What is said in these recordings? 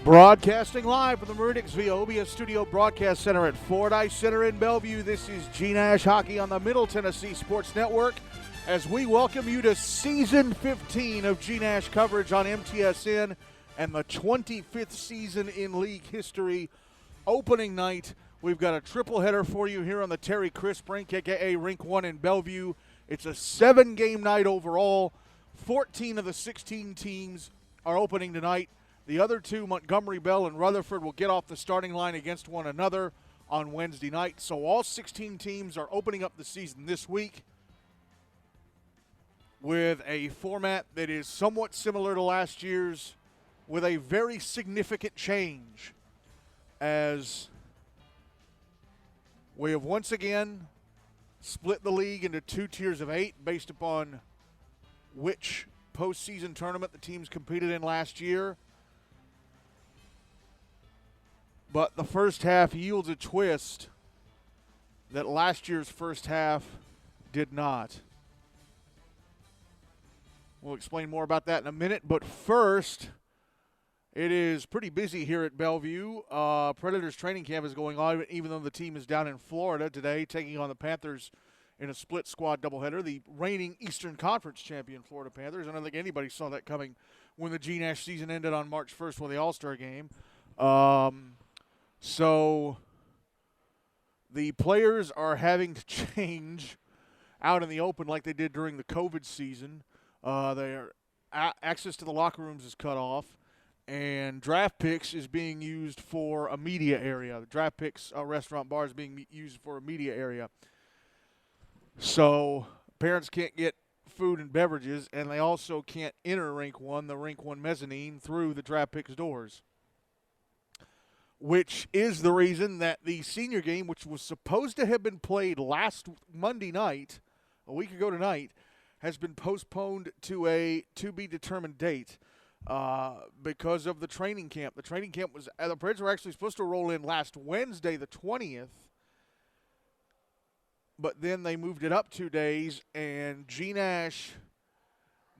Broadcasting live from the Meridics via OBS Studio Broadcast Center at Fordyce Center in Bellevue. This is GNASH Hockey on the Middle Tennessee Sports Network as we welcome you to Season 15 of GNASH coverage on MTSN and the 25th season in league history. Opening night, we've got a triple header for you here on the Terry Crisp Rink, a.k.a. Rink 1 in Bellevue. It's a 7-game night overall. 14 of the 16 teams are opening tonight. The other two, Montgomery Bell and Rutherford, will get off the starting line against one another on Wednesday night. So all 16 teams are opening up the season this week with a format that is somewhat similar to last year's, with a very significant change, as we have once again split the league into two tiers of 8 based upon which postseason tournament the teams competed in last year. But the first half yields a twist that last year's first half did not. We'll explain more about that in a minute, but first, it is pretty busy here at Bellevue. Predators training camp is going on, even though the team is down in Florida today, taking on the Panthers in a split squad doubleheader. The reigning Eastern Conference champion Florida Panthers. I don't think anybody saw that coming when the GNASH season ended on March 1st with the All-Star game. So the players are having to change out in the open like they did during the COVID season. Access to the locker rooms is cut off, and draft picks is being used for a media area. The draft picks restaurant bar is being used for a media area. So parents can't get food and beverages, and they also can't enter Rink 1, the Rink 1 mezzanine, through the draft picks doors, which is the reason that the senior game, which was supposed to have been played last Monday night, a week ago tonight, has been postponed to a to-be-determined date because of the training camp. The training camp was – the Predators were actually supposed to roll in last Wednesday, the 20th, but then they moved it up 2 days, and GNASH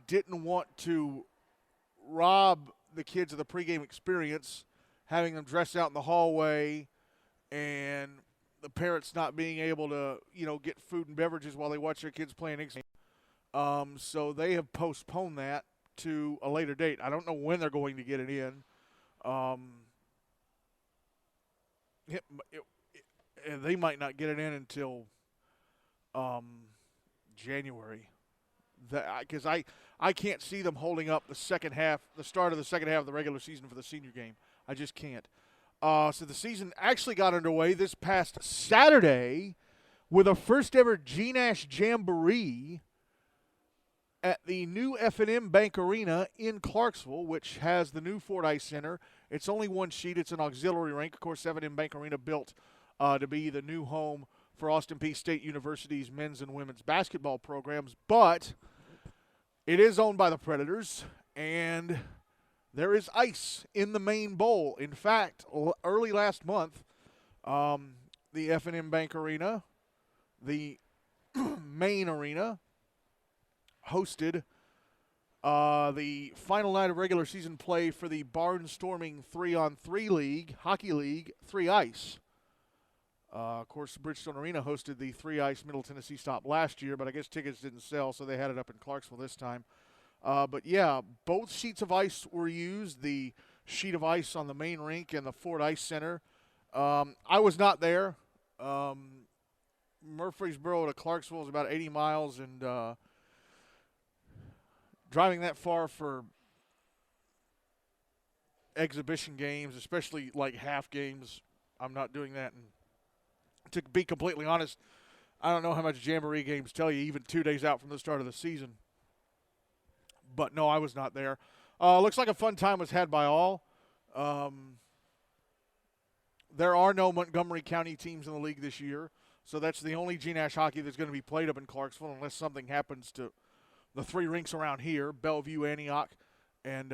didn't want to rob the kids of the pregame experience, having them dress out in the hallway and the parents not being able to, get food and beverages while they watch their kids playing exam. So they have postponed that to a later date. I don't know when they're going to get it in. They might not get it in until January. Because I can't see them holding up the start of the second half of the regular season for the senior game. I just can't. So the season actually got underway this past Saturday with a first-ever GNASH Jamboree at the new F&M Bank Arena in Clarksville, which has the new Fordyce Center. It's only one sheet. It's an auxiliary rink. Of course, F&M Bank Arena built to be the new home for Austin Peay State University's men's and women's basketball programs. But it is owned by the Predators, and there is ice in the main bowl. In fact, early last month, the F&M Bank Arena, the main arena, hosted the final night of regular season play for the Barnstorming 3-on-3 League, Hockey League, 3-Ice. Of course, Bridgestone Arena hosted the 3-Ice Middle Tennessee stop last year, but I guess tickets didn't sell, so they had it up in Clarksville this time. But yeah, both sheets of ice were used, the sheet of ice on the main rink and the Fordyce Center. I was not there. Murfreesboro to Clarksville is about 80 miles, and driving that far for exhibition games, especially like half games, I'm not doing that. And to be completely honest, I don't know how much Jamboree games tell you even 2 days out from the start of the season. But no, I was not there. Looks like a fun time was had by all. There are no Montgomery County teams in the league this year, so that's the only GNASH hockey that's going to be played up in Clarksville unless something happens to the 3 rinks around here, Bellevue, Antioch, and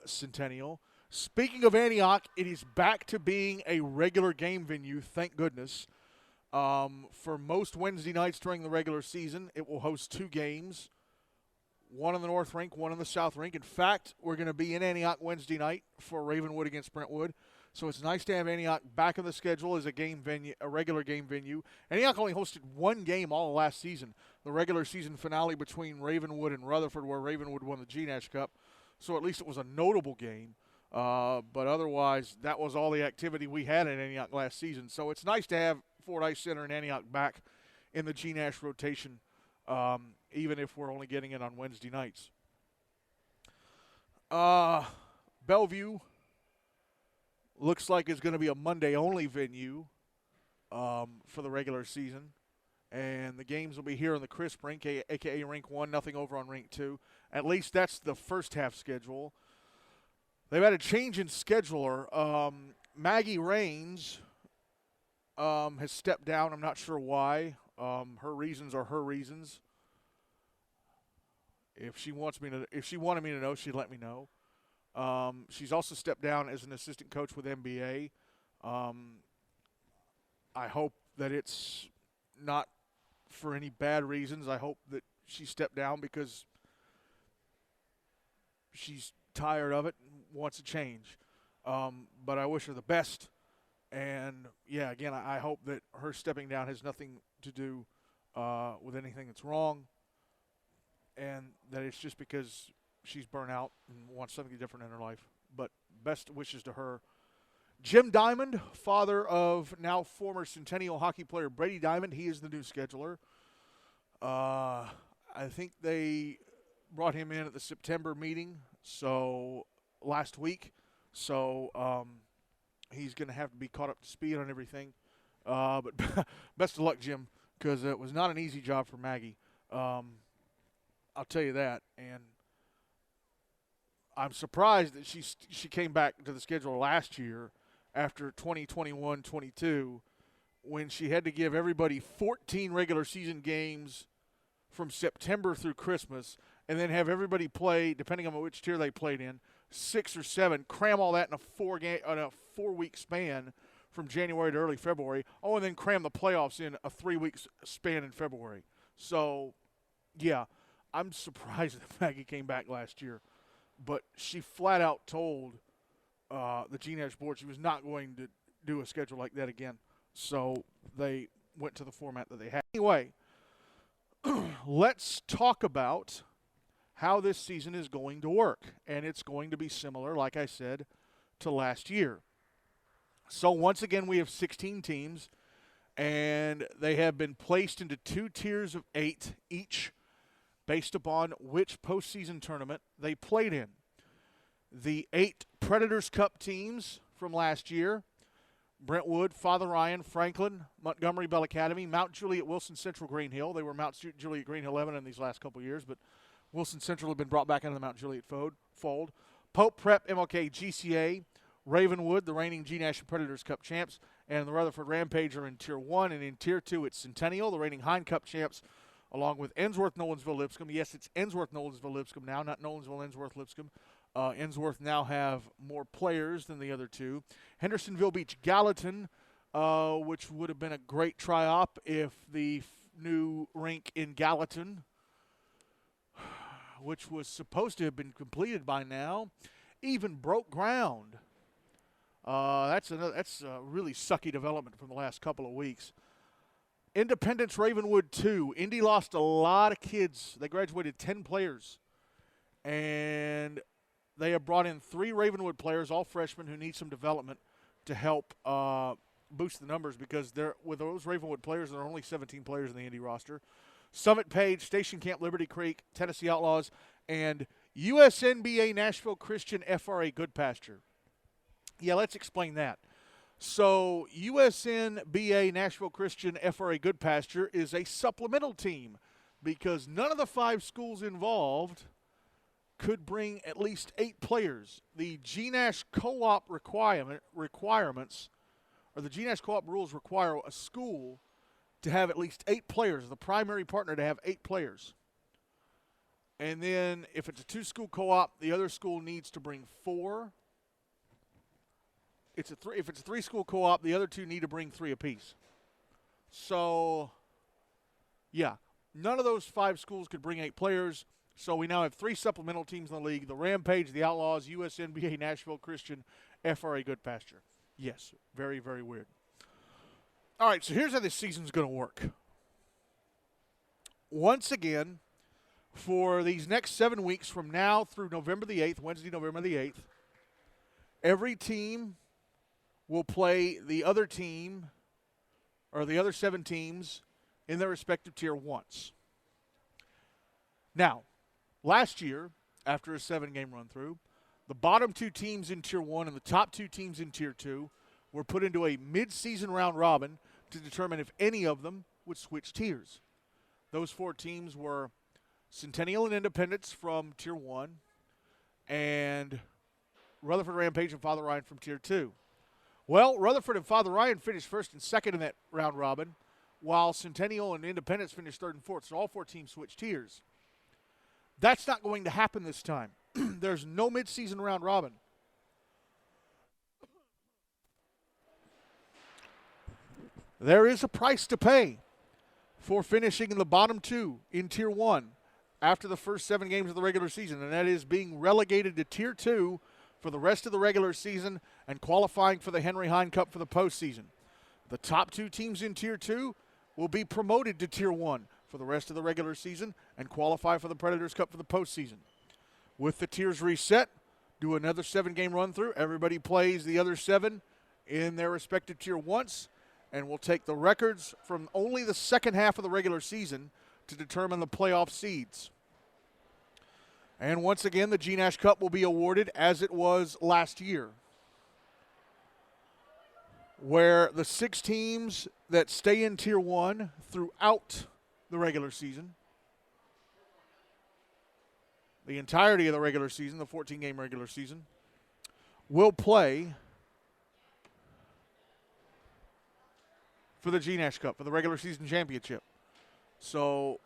Centennial. Speaking of Antioch, it is back to being a regular game venue, thank goodness. For most Wednesday nights during the regular season, it will host 2 games. one in the North Rink, one in the South Rink. In fact, we're going to be in Antioch Wednesday night for Ravenwood against Brentwood. So it's nice to have Antioch back on the schedule as a game venue, a regular game venue. Antioch only hosted one game all of last season, the regular season finale between Ravenwood and Rutherford, where Ravenwood won the GNASH Cup. So at least it was a notable game. But otherwise, that was all the activity we had in Antioch last season. So it's nice to have Fordyce Center and Antioch back in the GNASH rotation, even if we're only getting it on Wednesday nights. Bellevue looks like it's going to be a Monday-only venue for the regular season. And the games will be here in the Crisp Rink, a.k.a. Rink 1, nothing over on Rink 2. At least that's the first half schedule. They've had a change in scheduler. Maggie Raines has stepped down. I'm not sure why. Her reasons are her reasons. If she wanted me to know, she'd let me know. She's also stepped down as an assistant coach with MBA. I hope that it's not for any bad reasons. I hope that she stepped down because she's tired of it and wants a change. But I wish her the best. And, yeah, again, I hope that her stepping down has nothing to do with anything that's wrong, and that it's just because she's burnt out and wants something different in her life. But best wishes to her. Jim Diamond, father of now former Centennial hockey player Brady Diamond, he is the new scheduler. I think they brought him in at the September meeting, so last week. So he's going to have to be caught up to speed on everything. But best of luck, Jim, because it was not an easy job for Maggie. I'll tell you that. And I'm surprised that she came back to the schedule last year after 2021-22 when she had to give everybody 14 regular season games from September through Christmas and then have everybody play, depending on which tier they played in, 6 or 7, cram all that in a 4-week span from January to early February. Oh, and then cram the playoffs in a 3-week span in February. So, yeah, I'm surprised that Maggie came back last year. But she flat out told the GNASH board she was not going to do a schedule like that again. So they went to the format that they had. Anyway, let's talk about how this season is going to work. And it's going to be similar, like I said, to last year. So once again, we have 16 teams, and they have been placed into 2 tiers of 8 each based upon which postseason tournament they played in. The 8 Predators Cup teams from last year: Brentwood, Father Ryan, Franklin, Montgomery Bell Academy, Mount Juliet, Wilson Central, Green Hill. They were Mount Juliet, Green Hill 11 in these last couple years, but Wilson Central had been brought back into the Mount Juliet fold. Pope Prep, MLK, GCA, Ravenwood, the reigning GNASH and Predators Cup champs, and the Rutherford Rampage are in Tier 1, and in Tier 2 it's Centennial, the reigning Hine Cup champs, along with Ensworth, Nolensville, Lipscomb. Yes, it's Ensworth, Nolensville, Lipscomb now, not Nolensville, Ensworth, Lipscomb. Ensworth now have more players than the other two. Hendersonville Beach, Gallatin, which would have been a great try-op if the new rink in Gallatin, which was supposed to have been completed by now, even broke ground. That's a really sucky development from the last couple of weeks. Independence Ravenwood 2. Indy lost a lot of kids. They graduated 10 players. And they have brought in 3 Ravenwood players, all freshmen, who need some development to help boost the numbers, because with those Ravenwood players, there are only 17 players in the Indy roster. Summit Page, Station Camp Liberty Creek, Tennessee Outlaws, and USNBA Nashville Christian FRA Good Pasture. Yeah, let's explain that. So USNBA Nashville Christian FRA Good Pasture is a supplemental team because none of the 5 schools involved could bring at least 8 players. The GNASH co-op requirements, or the GNASH co-op rules require a school to have at least 8 players, the primary partner to have 8 players. And then if it's a 2-school co-op, the other school needs to bring 4. If it's a 3-school co-op, the other 2 need to bring 3 apiece. So, yeah, none of those 5 schools could bring 8 players. So we now have 3 supplemental teams in the league: the Rampage, the Outlaws, USNBA, Nashville Christian, FRA Good Pasture. Yes, very, very weird. All right, so here's how this season's going to work. Once again, for these next 7 weeks from now through November the 8th, Wednesday, November the 8th, every team will play the other team or the other 7 teams in their respective tier once. Now, last year, after a 7-game run-through, the bottom 2 teams in Tier 1 and the top 2 teams in Tier 2 were put into a mid-season round-robin to determine if any of them would switch tiers. Those 4 teams were Centennial and Independence from Tier 1 and Rutherford Rampage and Father Ryan from Tier 2. Well, Rutherford and Father Ryan finished first and second in that round-robin, while Centennial and Independence finished third and fourth, so all 4 teams switched tiers. That's not going to happen this time. There's no mid-season round-robin. There is a price to pay for finishing in the bottom 2 in Tier 1 after the first 7 games of the regular season, and that is being relegated to Tier 2 for the rest of the regular season and qualifying for the Henry Hine Cup for the postseason. The top 2 teams in Tier 2 will be promoted to Tier 1 for the rest of the regular season and qualify for the Predators Cup for the postseason. With the tiers reset, do another 7-game run-through. Everybody plays the other 7 in their respective tier once, and we'll take the records from only the second half of the regular season to determine the playoff seeds. And once again, the GNASH Cup will be awarded as it was last year, where the 6 teams that stay in Tier 1 throughout the regular season, the entirety of the regular season, the 14-game regular season, will play for the GNASH Cup, for the regular season championship. So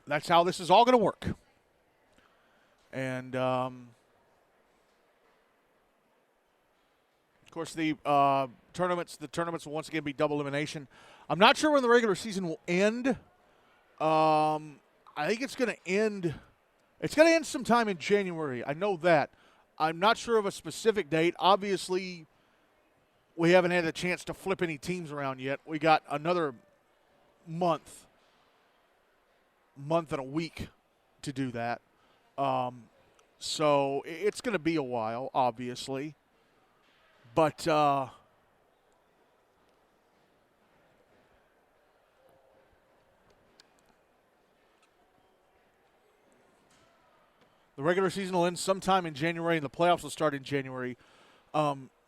that's how this is all going to work. And, of course, the tournaments will once again be double elimination. I'm not sure when the regular season will end. I think it's going to end. It's going to end sometime in January. I know that. I'm not sure of a specific date. Obviously, we haven't had a chance to flip any teams around yet. We got another month and a week to do that. So it's going to be a while, obviously. But the regular season will end sometime in January, and the playoffs will start in January.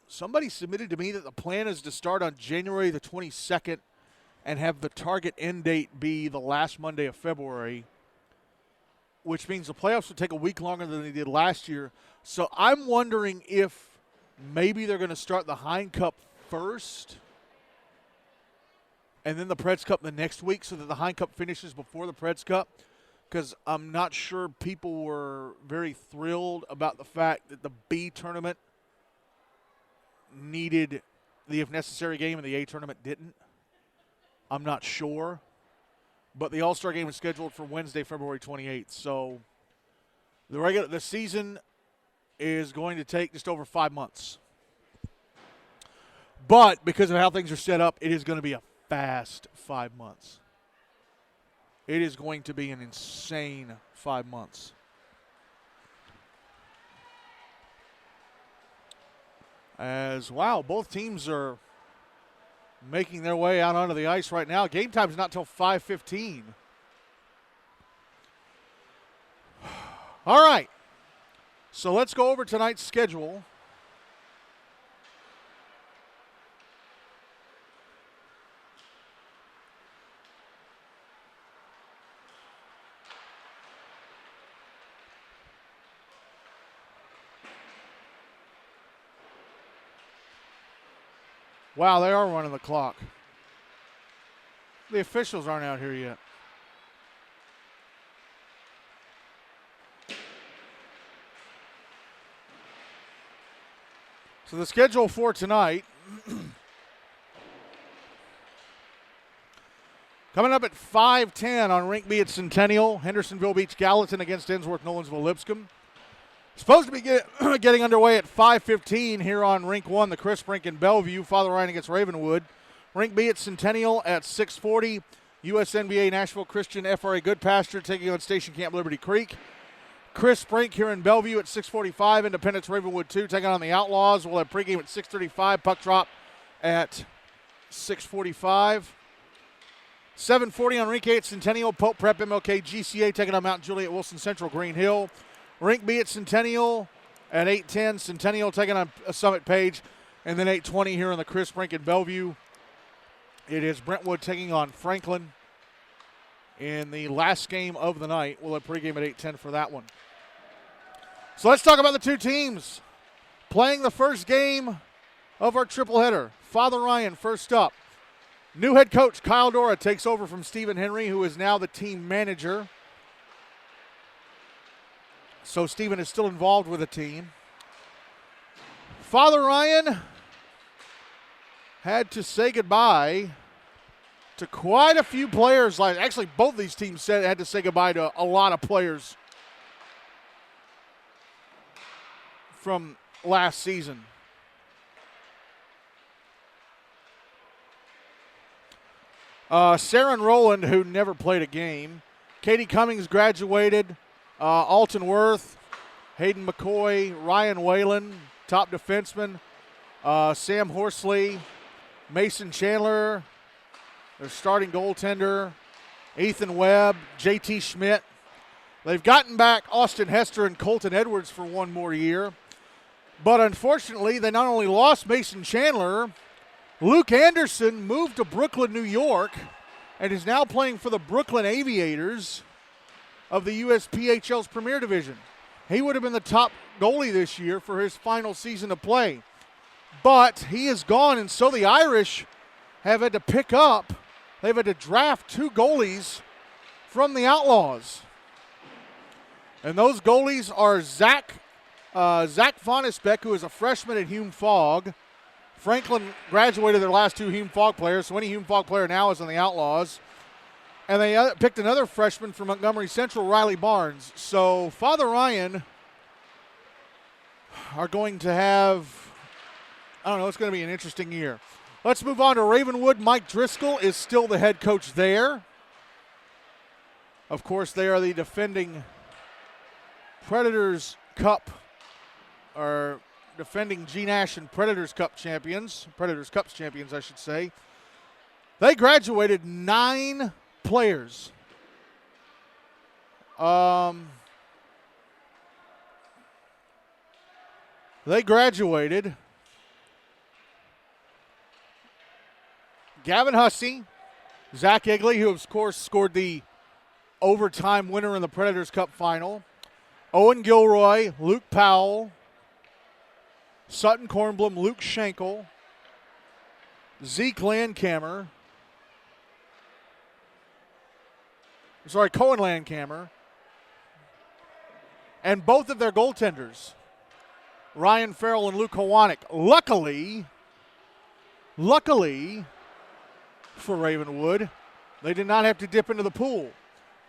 Somebody submitted to me that the plan is to start on January the 22nd and have the target end date be the last Monday of February, which means the playoffs will take a week longer than they did last year. So I'm wondering if maybe they're going to start the Hine Cup first and then the Preds Cup the next week so that the Hine Cup finishes before the Preds Cup, because I'm not sure people were very thrilled about the fact that the B tournament needed the if necessary game and the A tournament didn't. I'm not sure. But the All-Star game is scheduled for Wednesday, February 28th. So the season is going to take just over 5 months. But because of how things are set up, it is going to be a fast 5 months. It is going to be an insane 5 months. As, wow, both teams are making their way out onto the ice right now. Game time is not until 5:15. All right. So let's go over tonight's schedule. Wow, they are running the clock. The officials aren't out here yet. So the schedule for tonight, Coming up at 5:10 on Rink B at Centennial, Hendersonville Beach Gallatin against Ensworth Nolensville Lipscomb. Supposed to be getting underway at 5:15 here on Rink 1, the Crisp Rink in Bellevue. Father Ryan against Ravenwood. Rink B at Centennial at 6:40. USNBA Nashville Christian FRA Goodpasture taking on Station Camp Liberty Creek. Crisp Rink here in Bellevue at 6:45. Independence Ravenwood 2 taking on the Outlaws. We'll have pregame at 6:35. Puck drop at 6:45. 7:40 on Rink A at Centennial. Pope Prep MLK GCA taking on Mount Juliet Wilson Central Green Hill. Rink B at Centennial at 8:10. Centennial taking on Summit Page. And then 8:20 here on the Crisp Rink in Bellevue. It is Brentwood taking on Franklin in the last game of the night. We'll have pregame at 8:10 for that one. So let's talk about the two teams playing the first game of our tripleheader. Father Ryan first up. New head coach Kyle Dora takes over from Stephen Henry, who is now the team manager. So Stephen is still involved with the team. Father Ryan had to say goodbye to quite a few players. Actually, both these teams had to say goodbye to a lot of players from last season. Saren Rowland, who never played a game. Katie Cummings graduated. Alton Worth, Hayden McCoy, Ryan Whalen, top defenseman. Sam Horsley, Mason Chandler, their starting goaltender. Ethan Webb, JT Schmidt. They've gotten back Austin Hester and Colton Edwards for one more year. But unfortunately, they not only lost Mason Chandler, Luke Anderson moved to Brooklyn, New York, and is now playing for the Brooklyn Aviators of the USPHL's Premier Division. He would have been the top goalie this year for his final season of play. But he is gone, and so the Irish have had to they've had to draft two goalies from the Outlaws. And those goalies are Zach Fonnesbeck, who is a freshman at Hume Fogg. Franklin graduated their last two Hume Fogg players, so any Hume Fogg player now is on the Outlaws. And they picked another freshman from Montgomery Central, Riley Barnes. So Father Ryan are going to have, it's going to be an interesting year. Let's move on to Ravenwood. Mike Driscoll is still the head coach there. Of course, they are the defending Predators Cup, or defending GNASH and Predators Cups champions, I should say. They graduated 9 players. They graduated Gavin Hussey, Zach Egley, who of course scored the overtime winner in the Predators Cup final, Owen Gilroy, Luke Powell, Sutton Kornblum, Luke Schenkel, Zeke Landkammer, Cohen Landkammer, and both of their goaltenders, Ryan Farrell and Luke Hawanik. Luckily for Ravenwood, they did not have to dip into the pool.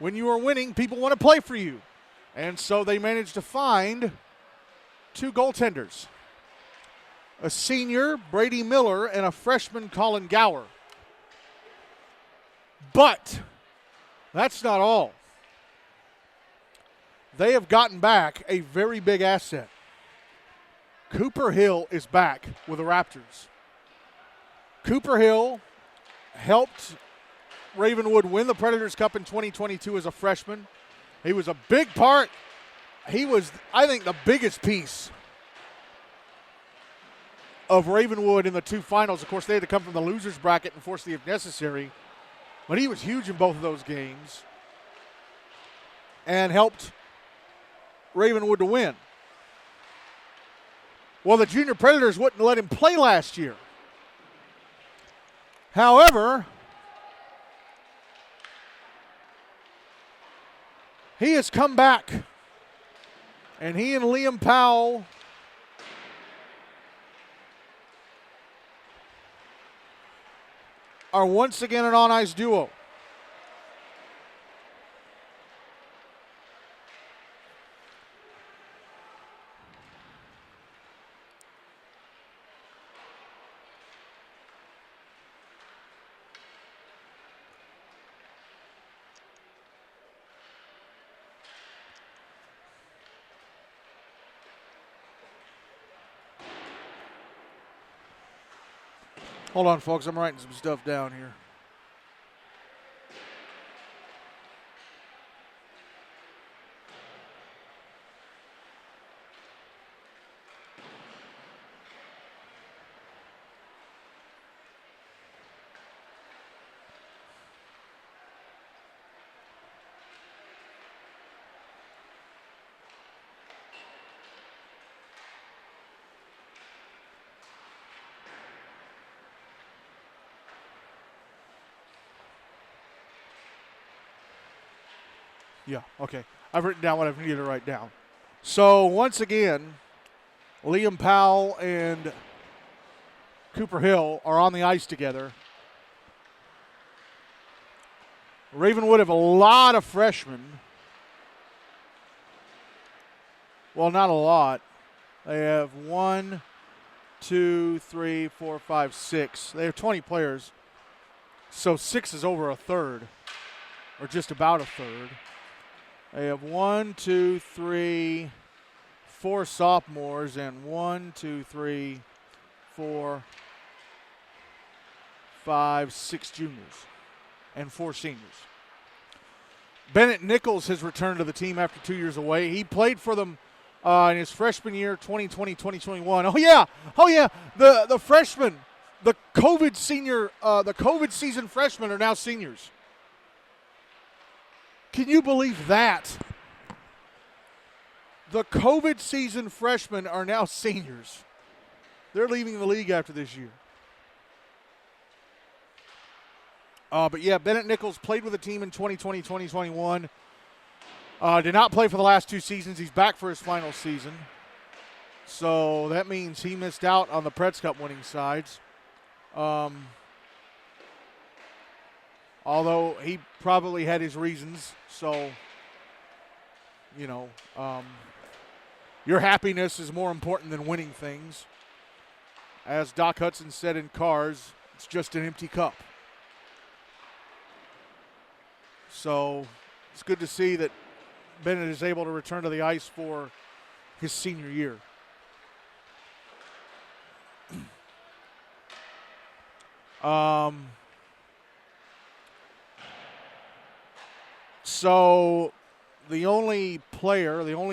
When you are winning, people want to play for you. And so they managed to find 2 goaltenders, a senior, Brady Miller, and a freshman, Colin Gower. But that's not all. They have gotten back a very big asset. Cooper Hill is back with the Raptors. Cooper Hill helped Ravenwood win the Predators Cup in 2022 as a freshman. He was a big part. He was, I think, the biggest piece of Ravenwood in the 2 finals. Of course, they had to come from the losers bracket, unfortunately, if necessary. But he was huge in both of those games and helped Ravenwood to win. Well, the junior Predators wouldn't let him play last year. However, he has come back, and he and Liam Powell are once again an on-ice duo. Hold on, folks. I'm writing some stuff down here. Yeah, okay. I've written down what I've needed to write down. So, once again, Liam Powell and Cooper Hill are on the ice together. Ravenwood have a lot of freshmen. Well, not a lot. They have 1, 2, 3, 4, 5, 6. They have 20 players. So 6 is over a third, or just about a third. They have 1, 2, 3, 4 sophomores and 1, 2, 3, 4, 5, 6 juniors and 4 seniors. Bennett Nichols has returned to the team after 2 years away. He played for them in his freshman year, 2020-2021. Oh yeah, the freshmen, the COVID season freshmen are now seniors. Can you believe that? The COVID season freshmen are now seniors. They're leaving the league after this year. But yeah, Bennett Nichols played with the team in 2020-2021. Did not play for the last 2 seasons. He's back for his final season. So that means he missed out on the Preds Cup winning sides. Although he probably had his reasons. So, your happiness is more important than winning things. As Doc Hudson said in Cars, it's just an empty cup. So it's good to see that Bennett is able to return to the ice for his senior year. So the only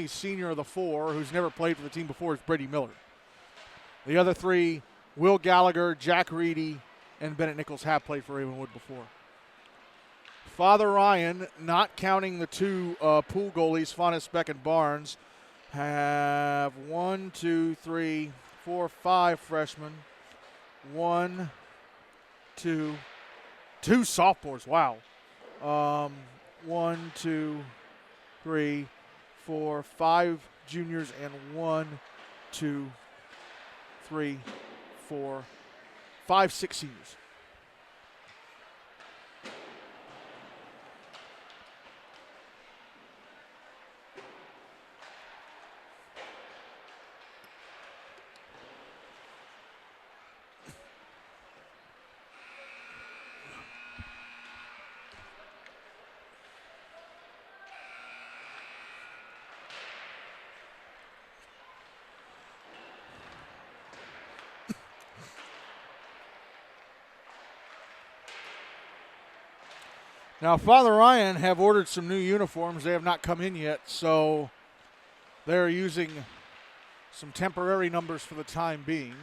senior of the 4 who's never played for the team before is Brady Miller. The other 3, Will Gallagher, Jack Reedy, and Bennett Nichols have played for Ravenwood before. Father Ryan, not counting the 2 pool goalies, Fonnesbeck and Barnes, have 1, 2, 3, 4, 5 freshmen. 1, 2 sophomores. Wow. 1, 2, 3, 4, 5 juniors, and 1, 2, 3, 4, 5, 6 seniors. Now, Father Ryan have ordered some new uniforms. They have not come in yet, so they're using some temporary numbers for the time being.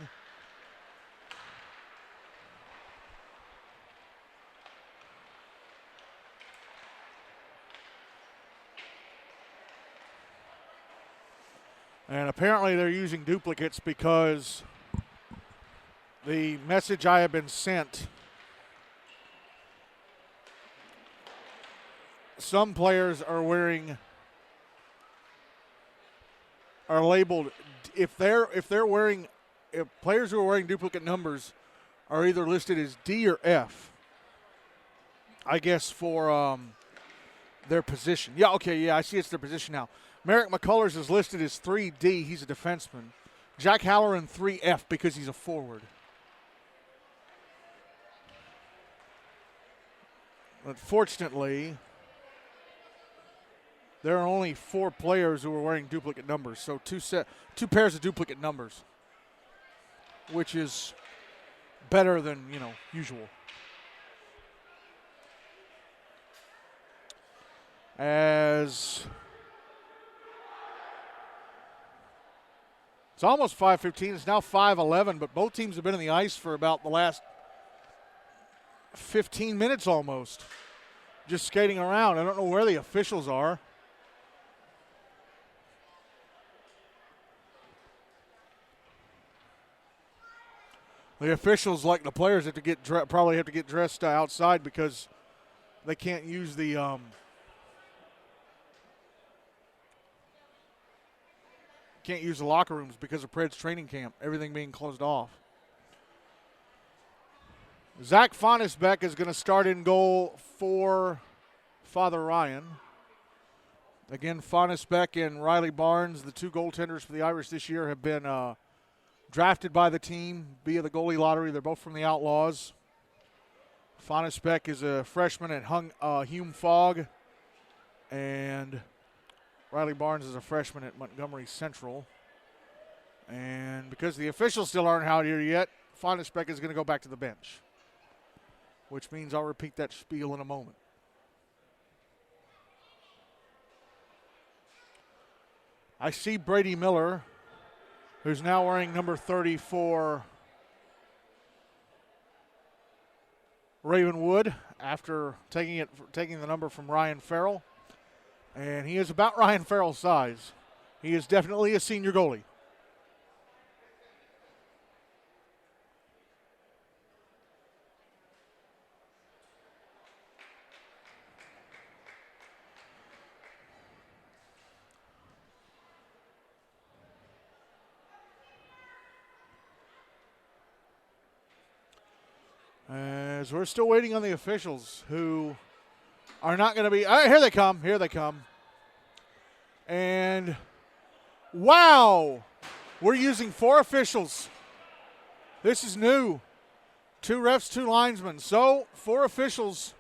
And apparently they're using duplicates because the message I have been sent, some players are labeled, if players who are wearing duplicate numbers are either listed as D or F, I guess, for their position. Yeah, okay, yeah, I see it's their position now. Merrick McCullers is listed as 3D. He's a defenseman. Jack Halloran 3F because he's a forward. Unfortunately, there are only 4 players who are wearing duplicate numbers, so two pairs of duplicate numbers, which is better than, usual. As it's almost 5:15, it's now 5:11, but both teams have been on the ice for about the last 15 minutes almost, just skating around. I don't know where the officials are. The officials, like the players, probably have to get dressed outside because they can't use the locker rooms because of Pred's training camp, everything being closed off. Zach Fonnesbeck is going to start in goal for Father Ryan. Again, Fonnesbeck and Riley Barnes, the two goaltenders for the Irish this year, have been drafted by the team via the goalie lottery. They're both from the Outlaws. Fonnesbeck is a freshman at Hume Fogg, and Riley Barnes is a freshman at Montgomery Central. And because the officials still aren't out here yet, Fonnesbeck is going to go back to the bench, which means I'll repeat that spiel in a moment. I see Brady Miller, who's now wearing number 30 for Ravenwood after taking the number from Ryan Farrell. And he is about Ryan Farrell's size. He is definitely a senior goalie. As we're still waiting on the officials who are not going to be. Here they come. Here they come. And wow, we're using 4 officials. This is new. 2 refs, 2 linesmen. So 4 officials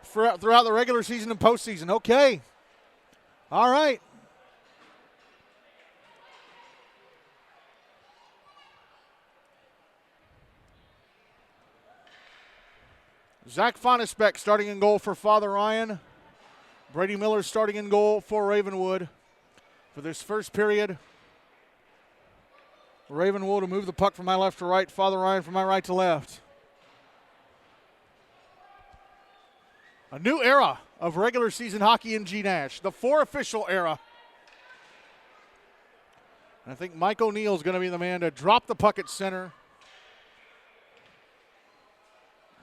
throughout the regular season and postseason. Okay. All right. Zach Fonnesbeck starting in goal for Father Ryan. Brady Miller starting in goal for Ravenwood for this first period. Ravenwood will move the puck from my left to right. Father Ryan from my right to left. A new era of regular season hockey in GNASH. The 4 official era. And I think Mike O'Neill is going to be the man to drop the puck at center.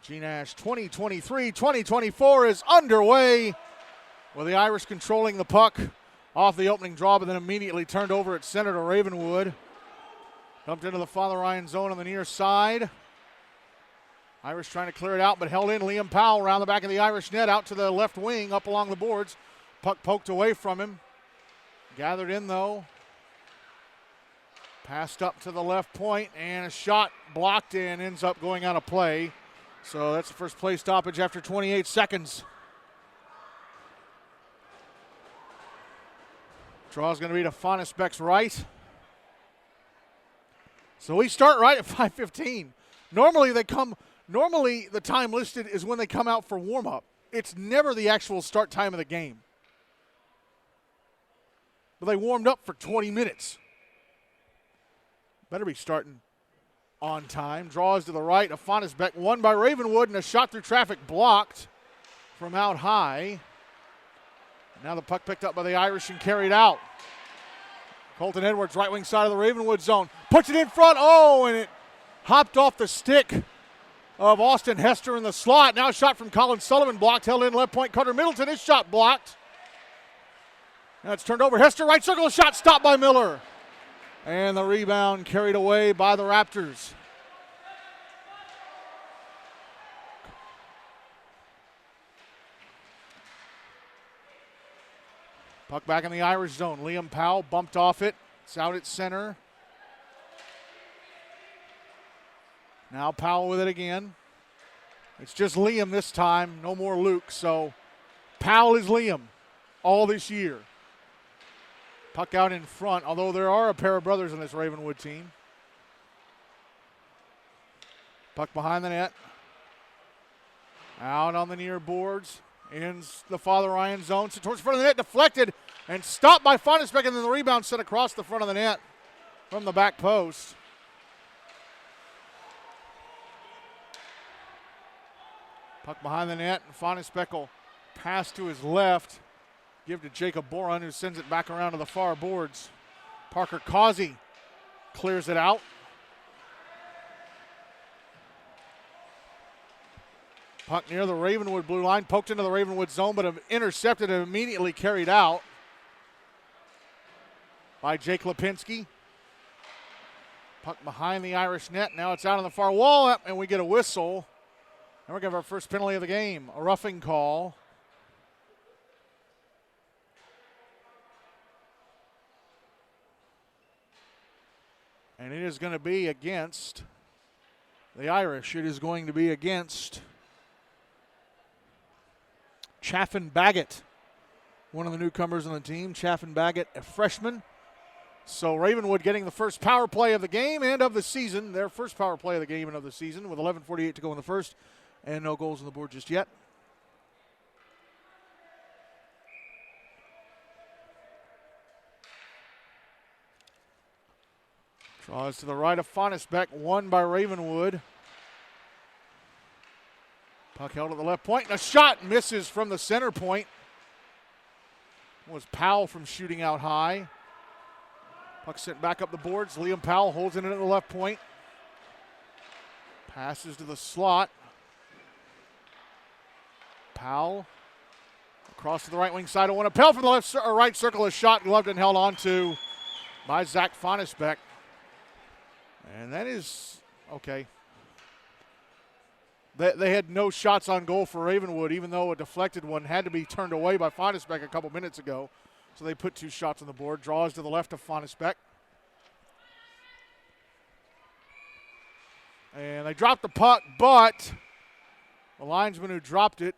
GNASH 2023-2024 is underway with the Irish controlling the puck off the opening draw, but then immediately turned over at center to Ravenwood. Dumped into the Father Ryan zone on the near side. Irish trying to clear it out, but held in. Liam Powell around the back of the Irish net, out to the left wing, up along the boards. Puck poked away from him. Gathered in, though. Passed up to the left point, and a shot blocked and ends up going out of play. So that's the first play stoppage after 28 seconds. Draw is going to be to Fonnesbeck's right. So we start right at 5:15. Normally the time listed is when they come out for warm-up. It's never the actual start time of the game. But they warmed up for 20 minutes. Better be starting on time. Draws to the right of Fonnesbeck, won by Ravenwood, and a shot through traffic blocked from out high. Now the puck picked up by the Irish and carried out. Colton Edwards, right wing side of the Ravenwood zone, puts it in front. Oh, and it hopped off the stick of Austin Hester in the slot. Now a shot from Colin Sullivan, blocked, held in left point. Carter Middleton, his shot blocked. Now it's turned over. Hester, right circle, shot stopped by Miller. And the rebound carried away by the Raptors. Puck back in the Irish zone. Liam Powell bumped off it. It's out at center. Now Powell with it again. It's just Liam this time. No more Luke. So Powell is Liam all this year. Puck out in front, although there are a pair of brothers on this Ravenwood team. Puck behind the net. Out on the near boards. In the Father Ryan zone. So towards the front of the net. Deflected and stopped by Fonnesbeck. And then the rebound sent across the front of the net from the back post. Puck behind the net. And Fonnesbeck will pass to his left. Give to Jacob Boron, who sends it back around to the far boards. Parker Causey clears it out. Puck near the Ravenwood blue line, poked into the Ravenwood zone, but intercepted and immediately carried out by Jake Lipinski. Puck behind the Irish net. Now it's out on the far wall, and we get a whistle. And we're going to have our first penalty of the game, a roughing call. And it is going to be against the Irish. It is going to be against Chaffin Baggett, one of the newcomers on the team. Chaffin Baggett, a freshman. So Ravenwood getting the first power play of the game and of the season. Their first power play of the game and of the season with 11:48 to go in the first. And no goals on the board just yet. Draws to the right of Fonnesbeck, won by Ravenwood. Puck held at the left point, and a shot misses from the center point. It was Powell from shooting out high. Puck sent back up the boards. Liam Powell holds it in at the left point. Passes to the slot. Powell across to the right wing side. A Appel from the right circle. A shot gloved and held on to by Zach Fonnesbeck. And that is okay. They had no shots on goal for Ravenwood, even though a deflected one had to be turned away by Fonnesbeck a couple minutes ago. So they put 2 shots on the board. Draws to the left of Fonnesbeck. And they dropped the puck, but the linesman who dropped it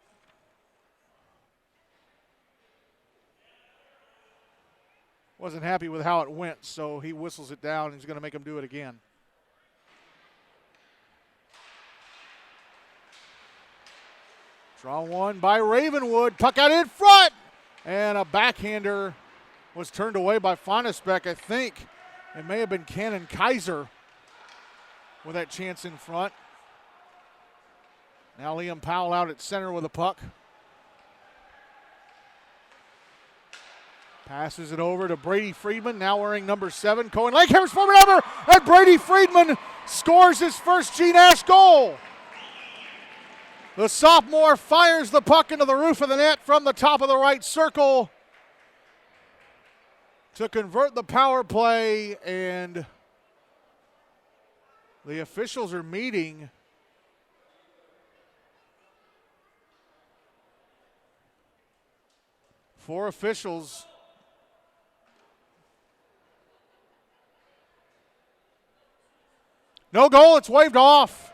wasn't happy with how it went, so he whistles it down and he's going to make him do it again. Draw one by Ravenwood. Puck out in front. And a backhander was turned away by Fonnesbeck. I think it may have been Cannon Kaiser with that chance in front. Now Liam Powell out at center with the puck. Passes it over to Brady Friedman, now wearing number 7. Cohen Lake hammers forward over, and Brady Friedman scores his first GNASH goal. The sophomore fires the puck into the roof of the net from the top of the right circle to convert the power play, and the officials are meeting. Four officials. No goal, it's waved off.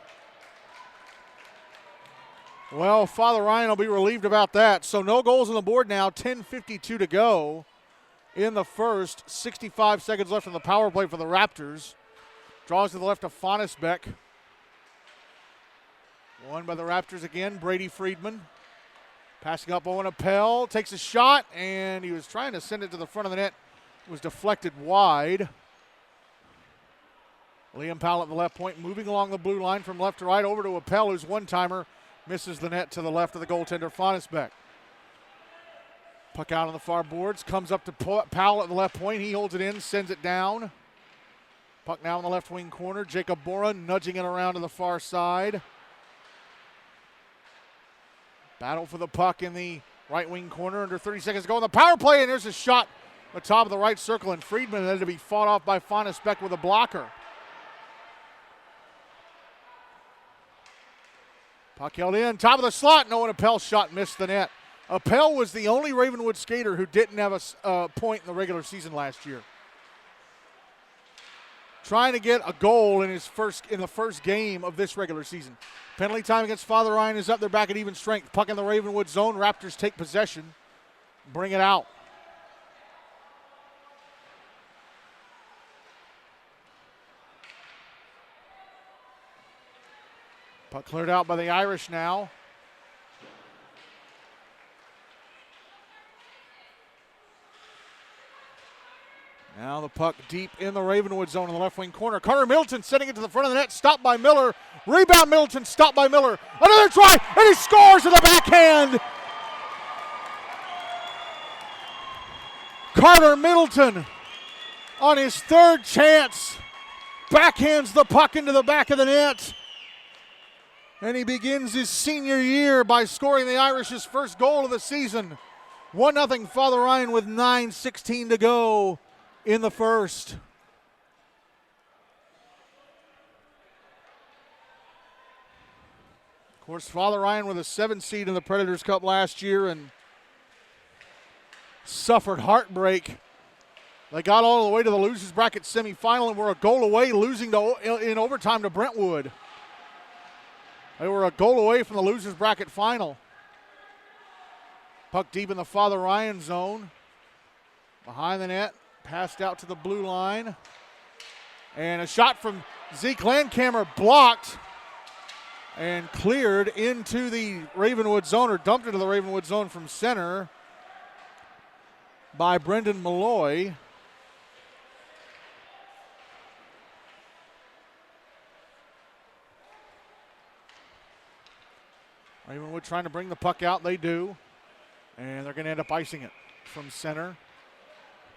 Well, Father Ryan will be relieved about that. So no goals on the board now, 10:52 to go in the first. 65 seconds left on the power play for the Raptors. Draws to the left of Fonnesbeck. Won by the Raptors again, Brady Friedman. Passing up Owen Appel, takes a shot, and he was trying to send it to the front of the net. It was deflected wide. Liam Powell at the left point, moving along the blue line from left to right over to Appel, who's one-timer. Misses the net to the left of the goaltender, Fonnesbeck. Puck out on the far boards, comes up to Powell at the left point. He holds it in, sends it down. Puck now in the left wing corner. Jacob Boran nudging it around to the far side. Battle for the puck in the right wing corner. Under 30 seconds to go on the power play, and there's a shot at the top of the right circle, and Friedman had to be fought off by Fonnesbeck with a blocker. Puck held in, top of the slot. No, and Appel's shot missed the net. Appel was the only Ravenwood skater who didn't have a point in the regular season last year. Trying to get a goal in the first game of this regular season. Penalty time against Father Ryan is up. They're back at even strength. Puck in the Ravenwood zone. Raptors take possession. Bring it out. Puck cleared out by the Irish now. Now the puck deep in the Ravenwood zone in the left wing corner. Carter Middleton setting it to the front of the net. Stopped by Miller. Rebound Middleton. Stopped by Miller. Another try. And he scores with a backhand. Carter Middleton on his third chance. Backhands the puck into the back of the net. And he begins his senior year by scoring the Irish's first goal of the season. 1-0 Father Ryan with 9:16 to go in the first. Of course, Father Ryan with a 7 seed in the Predators Cup last year and suffered heartbreak. They got all the way to the losers bracket semifinal and were a goal away, losing in overtime to Brentwood. They were a goal away from the losers bracket final. Puck deep in the Father Ryan zone. Behind the net. Passed out to the blue line. And a shot from Zeke Landcamer blocked and cleared into the Ravenwood zone, or dumped into the Ravenwood zone from center by Brendan Malloy. Ravenwood trying to bring the puck out. They do. And they're going to end up icing it from center.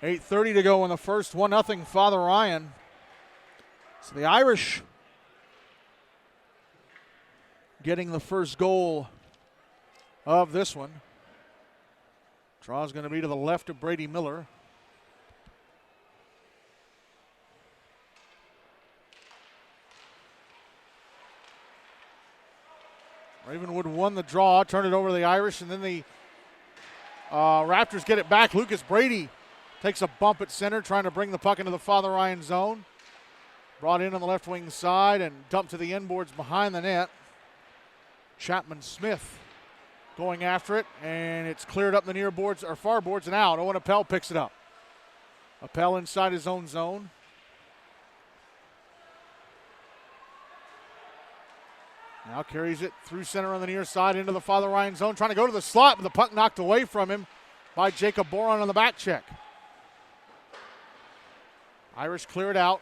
8:30 to go in the first. 1-0 Father Ryan. So the Irish getting the first goal of this one. Draw is going to be to the left of Brady Miller. Ravenwood won the draw, turned it over to the Irish, and then the Raptors get it back. Lucas Brady takes a bump at center, trying to bring the puck into the Father Ryan zone. Brought in on the left wing side and dumped to the inboards behind the net. Chapman Smith going after it, and it's cleared up the near boards, or far boards, and out. Owen Appel picks it up. Appel inside his own zone. Now carries it through center on the near side into the Father Ryan zone, trying to go to the slot, but the puck knocked away from him by Jacob Boron on the back check. Irish clear it out,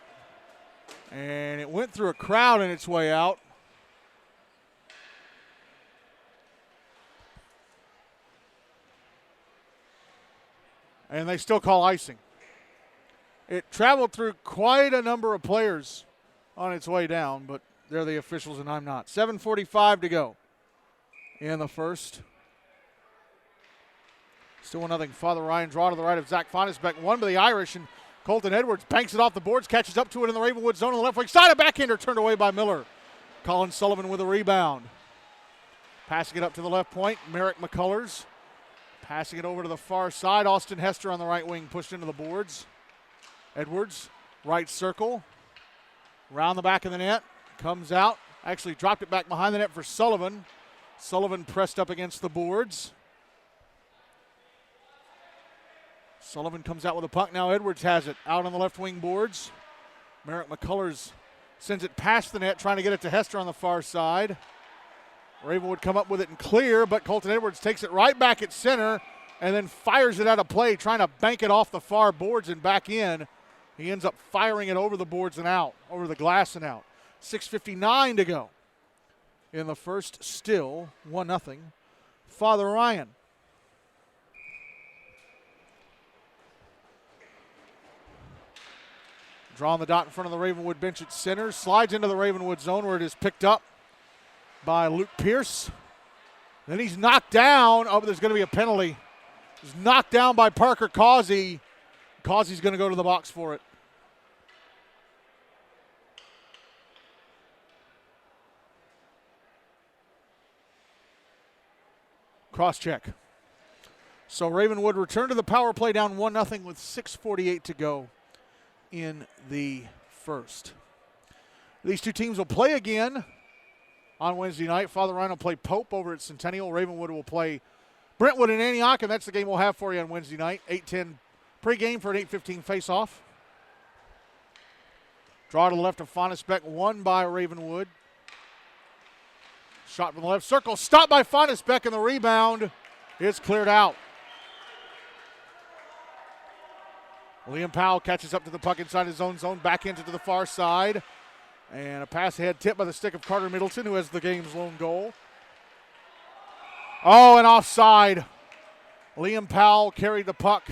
and it went through a crowd in its way out. And they still call icing. It traveled through quite a number of players on its way down, but they're the officials and I'm not. 7:45 to go in the first. Still 1-0 Father Ryan. Draw to the right of Zach Fonnesbeck. One by the Irish, and Colton Edwards banks it off the boards, catches up to it in the Ravenwood zone on the left wing side. A backhander turned away by Miller. Colin Sullivan with a rebound. Passing it up to the left point, Merrick McCullers. Passing it over to the far side. Austin Hester on the right wing, pushed into the boards. Edwards, right circle. Round the back of the net. Comes out. Actually dropped it back behind the net for Sullivan. Sullivan pressed up against the boards. Sullivan comes out with the puck. Now Edwards has it out on the left wing boards. Merrick McCullers sends it past the net, trying to get it to Hester on the far side. Ravenwood come up with it and clear, but Colton Edwards takes it right back at center and then fires it out of play, trying to bank it off the far boards and back in. He ends up firing it over the boards and out, over the glass and out. 6:59 to go in the first, still 1-0 Father Ryan. Drawing the dot in front of the Ravenwood bench at center. Slides into the Ravenwood zone where it is picked up by Luke Pierce. Then he's knocked down. Oh, but there's going to be a penalty. He's knocked down by Parker Causey. Causey's going to go to the box for it. Cross check. So Ravenwood return to the power play down 1-0 with 6:48 to go in the first. These two teams will play again on Wednesday night. Father Ryan will play Pope over at Centennial. Ravenwood will play Brentwood in Antioch, and that's the game we'll have for you on Wednesday night. 8:10 pregame for an 8:15 face-off. Draw to the left of Fonnesbeck, won by Ravenwood. Shot from the left circle, stopped by Fonnesbeck, and the rebound is cleared out. Liam Powell catches up to the puck inside his own zone, back into to the far side. And a pass ahead tip by the stick of Carter Middleton, who has the game's lone goal. Oh, and offside. Liam Powell carried the puck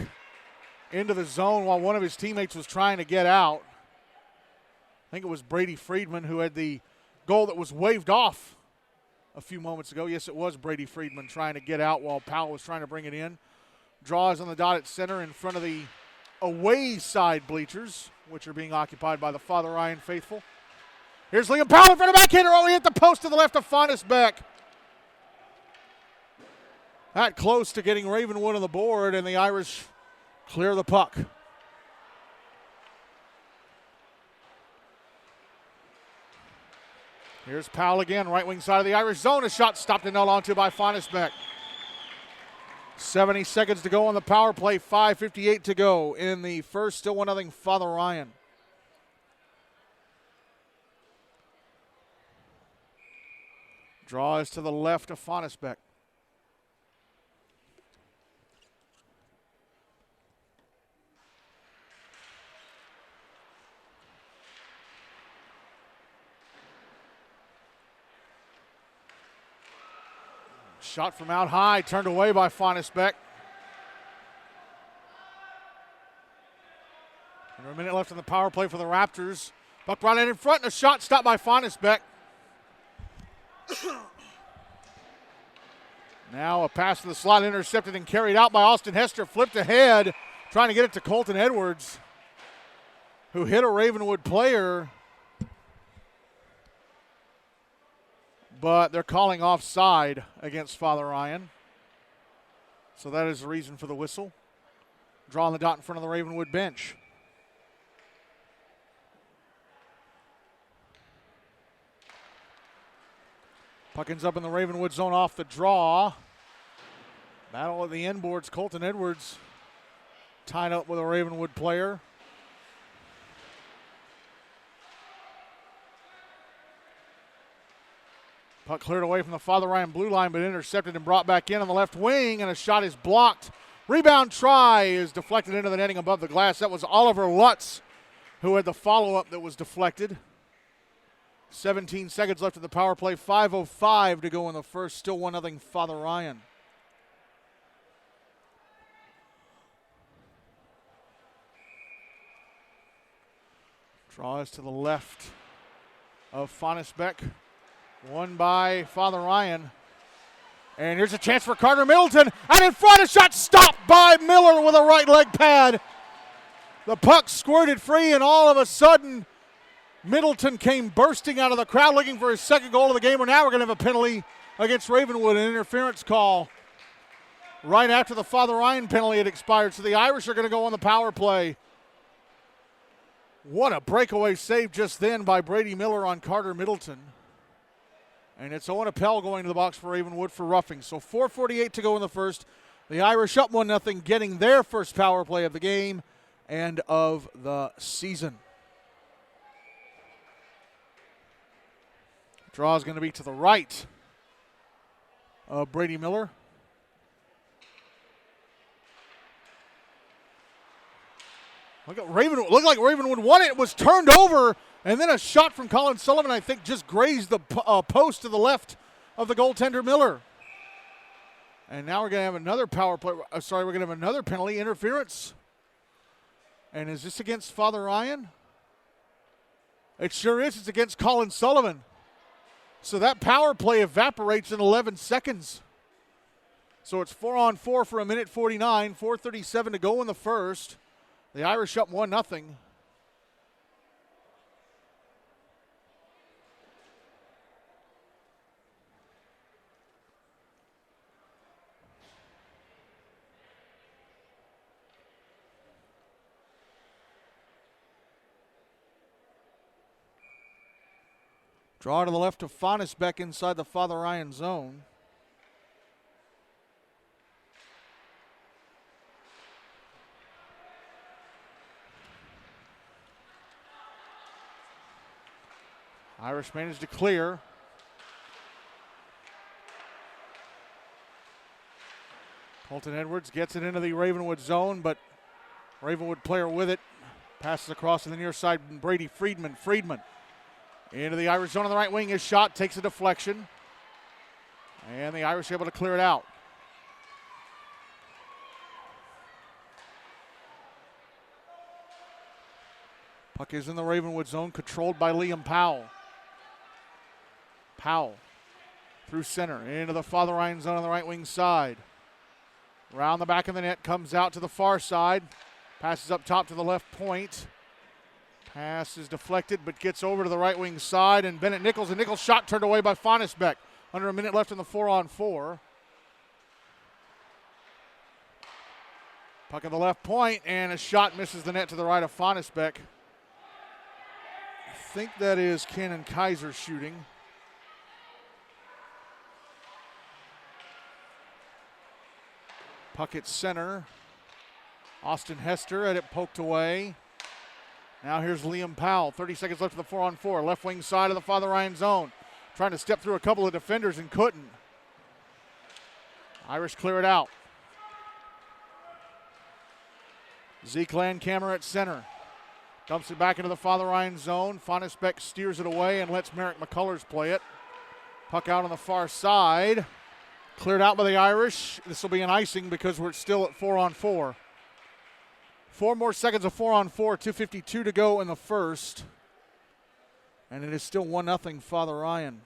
into the zone while one of his teammates was trying to get out. I think it was Brady Friedman who had the goal that was waved off a few moments ago. Yes, it was Brady Friedman trying to get out while Powell was trying to bring it in. Draws on the dot at center in front of the away side bleachers, which are being occupied by the Father Ryan faithful. Here's Liam Powell in front of backhander. Oh, he hit the post to the left of Fonnesbeck. That close to getting Ravenwood on the board, and the Irish clear the puck. Here's Powell again, right wing side of the Irish zone. A shot stopped and held onto by Fonnesbeck. 70 seconds to go on the power play, 5:58 to go in the first. Still 1-0 Father Ryan. Draw is to the left of Fonnesbeck. Shot from out high, turned away by Fonnesbeck. Under a minute left in the power play for the Raptors. Puck brought in front, and a shot stopped by Fonnesbeck. Now a pass to the slot, intercepted and carried out by Austin Hester. Flipped ahead, trying to get it to Colton Edwards, who hit a Ravenwood player. But they're calling offside against Father Ryan. So that is the reason for the whistle. Drawing the dot in front of the Ravenwood bench. Puck ends up in the Ravenwood zone off the draw. Battle at the end boards. Colton Edwards tied up with a Ravenwood player. Puck cleared away from the Father Ryan blue line, but intercepted and brought back in on the left wing, and a shot is blocked. Rebound try is deflected into the netting above the glass. That was Oliver Lutz who had the follow-up that was deflected. 17 seconds left in the power play, 5:05 to go in the first. Still 1-0 Father Ryan. Draw is to the left of Fonnesbeck. Won by Father Ryan. And here's a chance for Carter Middleton. And in front, a shot stopped by Miller with a right leg pad. The puck squirted free, and all of a sudden, Middleton came bursting out of the crowd looking for his second goal of the game. And now we're going to have a penalty against Ravenwood, an interference call right after the Father Ryan penalty had expired. So the Irish are going to go on the power play. What a breakaway save just then by Brady Miller on Carter Middleton. And it's Owen Appel going to the box for Ravenwood for roughing. So 4:48 to go in the first. The Irish up 1-0, getting their first power play of the game and of the season. Draw is going to be to the right of Brady Miller. Looked like Ravenwood won it. It was turned over. And then a shot from Colin Sullivan, I think, just grazed the post to the left of the goaltender Miller. And now we're going to have another power play. We're going to have another penalty, interference. And is this against Father Ryan? It sure is. It's against Colin Sullivan. So that power play evaporates in 11 seconds. So it's 4-on-4 for 1:49, 4:37 to go in the first. The Irish up 1-0. Draw to the left of Fonnesbeck inside the Father Ryan zone. Irish managed to clear. Colton Edwards gets it into the Ravenwood zone, but Ravenwood player with it. Passes across to the near side, Brady Friedman. Friedman into the Irish zone on the right wing. His shot takes a deflection. And the Irish able to clear it out. Puck is in the Ravenwood zone, controlled by Liam Powell. Powell through center, into the Father Ryan zone on the right wing side. Around the back of the net, comes out to the far side. Passes up top to the left point. Pass is deflected, but gets over to the right wing side, and Bennett Nichols. A Nichols shot turned away by Fonnesbeck. Under a minute left in the 4-on-4. Puck at the left point, and a shot misses the net to the right of Fonnesbeck. I think that is Cannon Kaiser shooting. Puck at center. Austin Hester had it poked away. Now here's Liam Powell. 30 seconds left in the 4-on-4. Left wing side of the Father Ryan zone. Trying to step through a couple of defenders and couldn't. Irish clear it out. Zeke Landcamer at center. Dumps it back into the Father Ryan zone. Fonnesbeck steers it away and lets Merrick McCullers play it. Puck out on the far side. Cleared out by the Irish. This will be an icing because we're still at 4-on-4. 4 more seconds of 4-on-4. 2:52 to go in the first. And it is still 1-0 Father Ryan.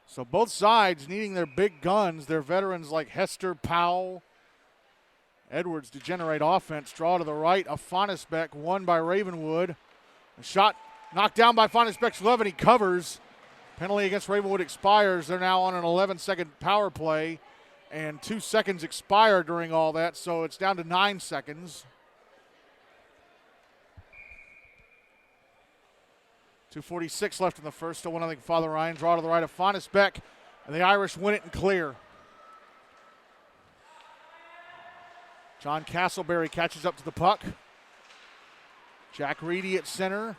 So both sides needing their big guns, their veterans like Hester, Powell, Edwards to generate offense. Draw to the right of Fonnesbeck, won by Ravenwood. A shot knocked down by Fonnesbeck's glove, and he covers. Penalty against Ravenwood expires. They're now on an 11-second power play, and 2 seconds expire during all that, so it's down to 9 seconds. 2:46 left in the first. Still 1-0 Father Ryan. Draw to the right of Fonnesbeck, and the Irish win it and clear. John Castleberry catches up to the puck. Jack Reedy at center.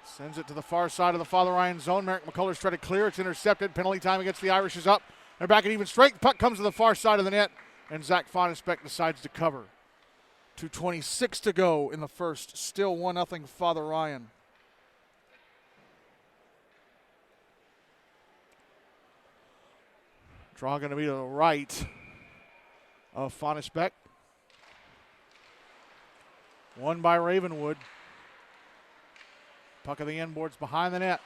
Sends it to the far side of the Father Ryan zone. Merrick McCullers tried to clear. It's intercepted. Penalty time against the Irish is up. They're back at even strength. Puck comes to the far side of the net, and Zach Fonnesbeck decides to cover. 2:26 to go in the first. Still 1-0 Father Ryan. Draw going to be to the right of Fonnesbeck. Won by Ravenwood. Puck of the end boards behind the net.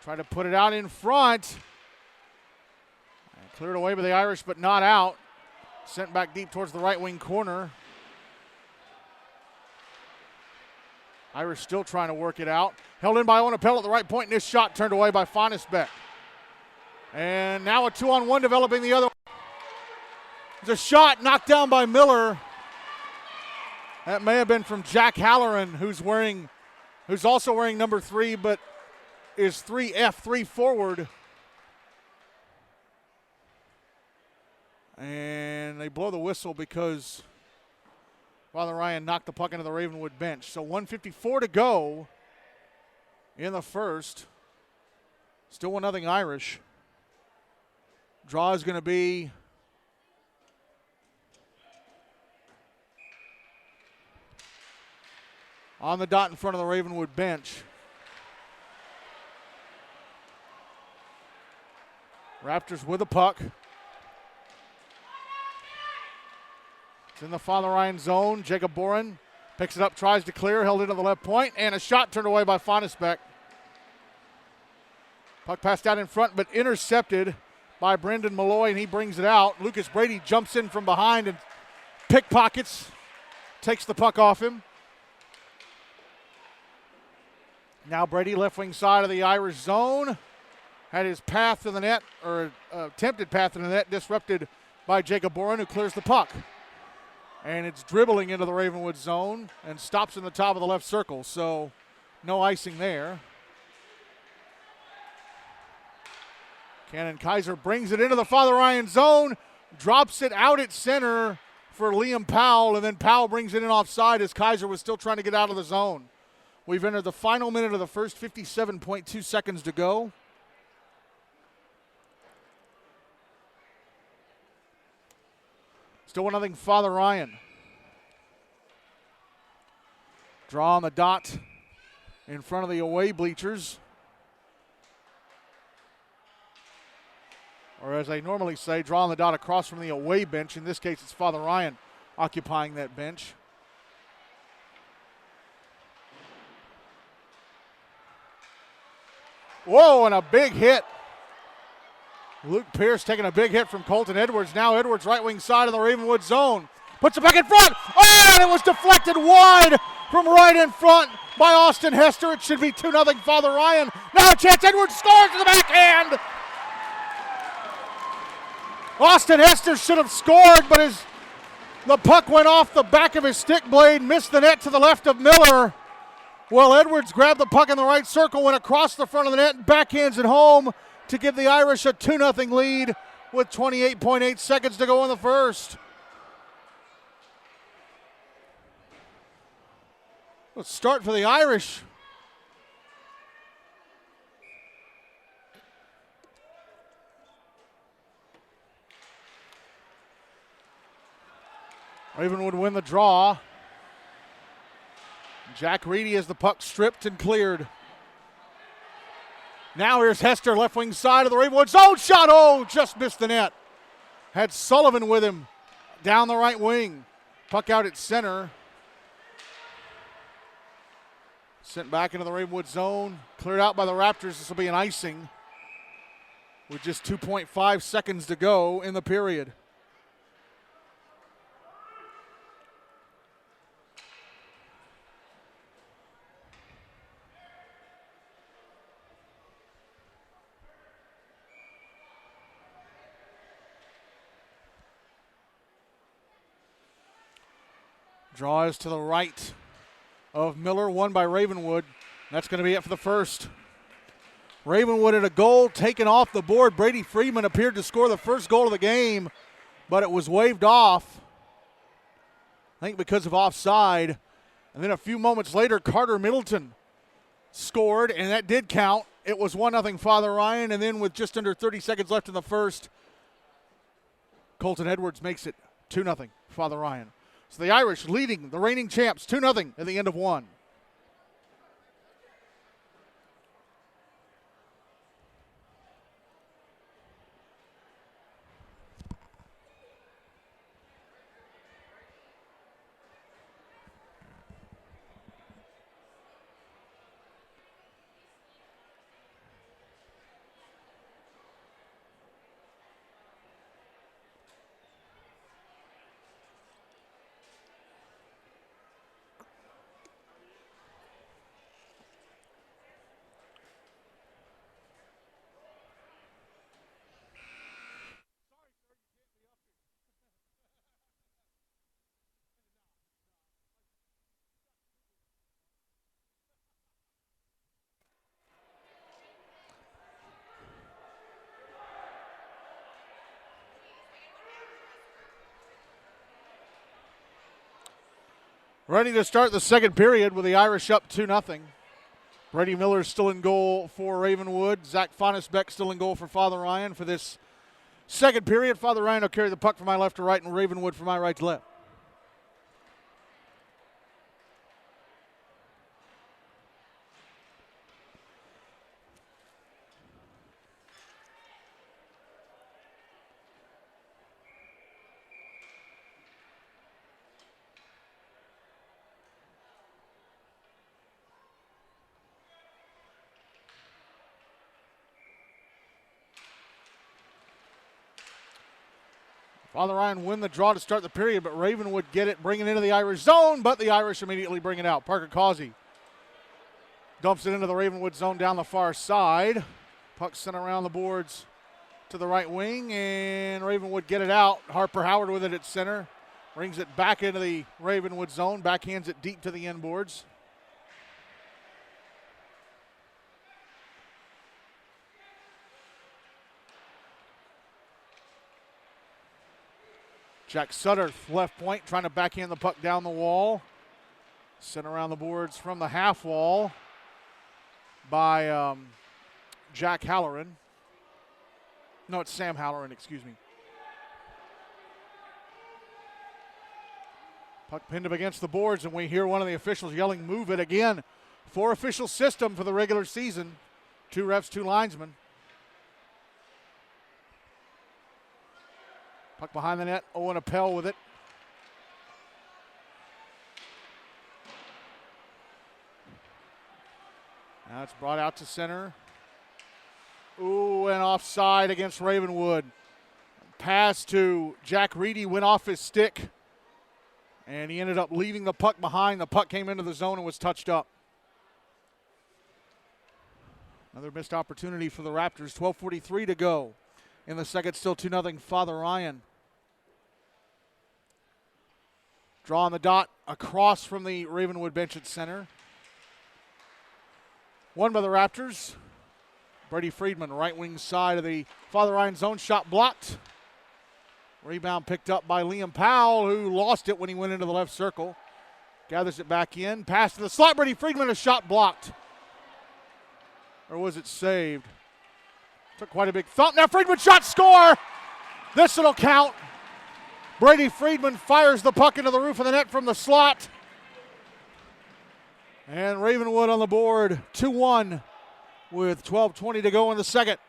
Try to put it out in front. And cleared away by the Irish, but not out. Sent back deep towards the right wing corner. Irish still trying to work it out. Held in by Owen Appel at the right point, and this shot turned away by Fonnesbeck. And now a 2-on-1 developing the other. There's a shot knocked down by Miller. That may have been from Jack Halloran, who's also wearing number 3, but is 3 forward. And they blow the whistle because Father Ryan knocked the puck into the Ravenwood bench. So 1:54 to go in the first. Still 1-0 Irish. Draw is going to be on the dot in front of the Ravenwood bench. Raptors with the puck. It's in the Father Ryan zone. Jacob Boren picks it up, tries to clear, held into the left point, and a shot turned away by Fonnesbeck. Puck passed out in front, but intercepted by Brendan Malloy, and he brings it out. Lucas Brady jumps in from behind and pickpockets, takes the puck off him. Now Brady, left wing side of the Irish zone, had his path to the net, or attempted path to the net, disrupted by Jacob Boren, who clears the puck. And it's dribbling into the Ravenwood zone and stops in the top of the left circle, so no icing there. Cannon Kaiser brings it into the Father Ryan zone, drops it out at center for Liam Powell, and then Powell brings it in offside as Kaiser was still trying to get out of the zone. We've entered the final minute of the first, 57.2 seconds to go. Still 1-0 Father Ryan. Draw on the dot in front of the away bleachers. Or as I normally say, draw on the dot across from the away bench. In this case, it's Father Ryan occupying that bench. Whoa, and a big hit. Luke Pierce taking a big hit from Colton Edwards. Now Edwards right wing side of the Ravenwood zone. Puts it back in front. Oh, and it was deflected wide from right in front by Austin Hester. It should be 2-0 Father Ryan. Now a chance. Edwards scores to the backhand. Austin Hester should have scored, but the puck went off the back of his stick blade, missed the net to the left of Miller. Well, Edwards grabbed the puck in the right circle, went across the front of the net, and backhands it home to give the Irish a 2-0 lead with 28.8 seconds to go in the first. Let's start for the Irish. Ravenwood win the draw. Jack Reedy has the puck stripped and cleared. Now here's Hester, left wing side of the Ravenwood zone shot. Oh, just missed the net. Had Sullivan with him down the right wing. Puck out at center. Sent back into the Ravenwood zone. Cleared out by the Raptors. This will be an icing with just 2.5 seconds to go in the period. Draw is to the right of Miller, won by Ravenwood. That's going to be it for the first. Ravenwood had a goal taken off the board. Brady Freeman appeared to score the first goal of the game, but it was waved off, I think because of offside. And then a few moments later, Carter Middleton scored, and that did count. It was 1-0 Father Ryan, and then with just under 30 seconds left in the first, Colton Edwards makes it 2-0 Father Ryan. So the Irish leading the reigning champs 2-0 at the end of one. Ready to start the second period with the Irish up 2-0. Brady Miller still in goal for Ravenwood. Zach Fonnesbeck still in goal for Father Ryan for this second period. Father Ryan will carry the puck from my left to right and Ravenwood from my right to left. Father Ryan win the draw to start the period, but Ravenwood get it, bring it into the Irish zone, but the Irish immediately bring it out. Parker Causey dumps it into the Ravenwood zone down the far side. Puck sent around the boards to the right wing, and Ravenwood get it out. Harper Howard with it at center. Brings it back into the Ravenwood zone, backhands it deep to the end boards. Jack Sutter, left point, trying to backhand the puck down the wall. Sent around the boards from the half wall by Jack Halloran. No, it's Sam Halloran, excuse me. Puck pinned up against the boards, and we hear one of the officials yelling, "Move it," again. 4 official system for the regular season. 2 refs, 2 linesmen. Puck behind the net. Owen Appel with it. Now it's brought out to center. Ooh, and offside against Ravenwood. Pass to Jack Reedy went off his stick, and he ended up leaving the puck behind. The puck came into the zone and was touched up. Another missed opportunity for the Raptors. 12:43 to go in the second. Still 2-0 Father Ryan. Draw on the dot across from the Ravenwood bench at center. Won by the Raptors. Brady Friedman, right wing side of the Father Ryan zone. Shot blocked. Rebound picked up by Liam Powell, who lost it when he went into the left circle. Gathers it back in. Pass to the slot. Brady Friedman, a shot blocked. Or was it saved? Took quite a big thump. Now Friedman shot, score! This will count. Brady Friedman fires the puck into the roof of the net from the slot. And Ravenwood on the board, 2-1 with 12:20 to go in the second.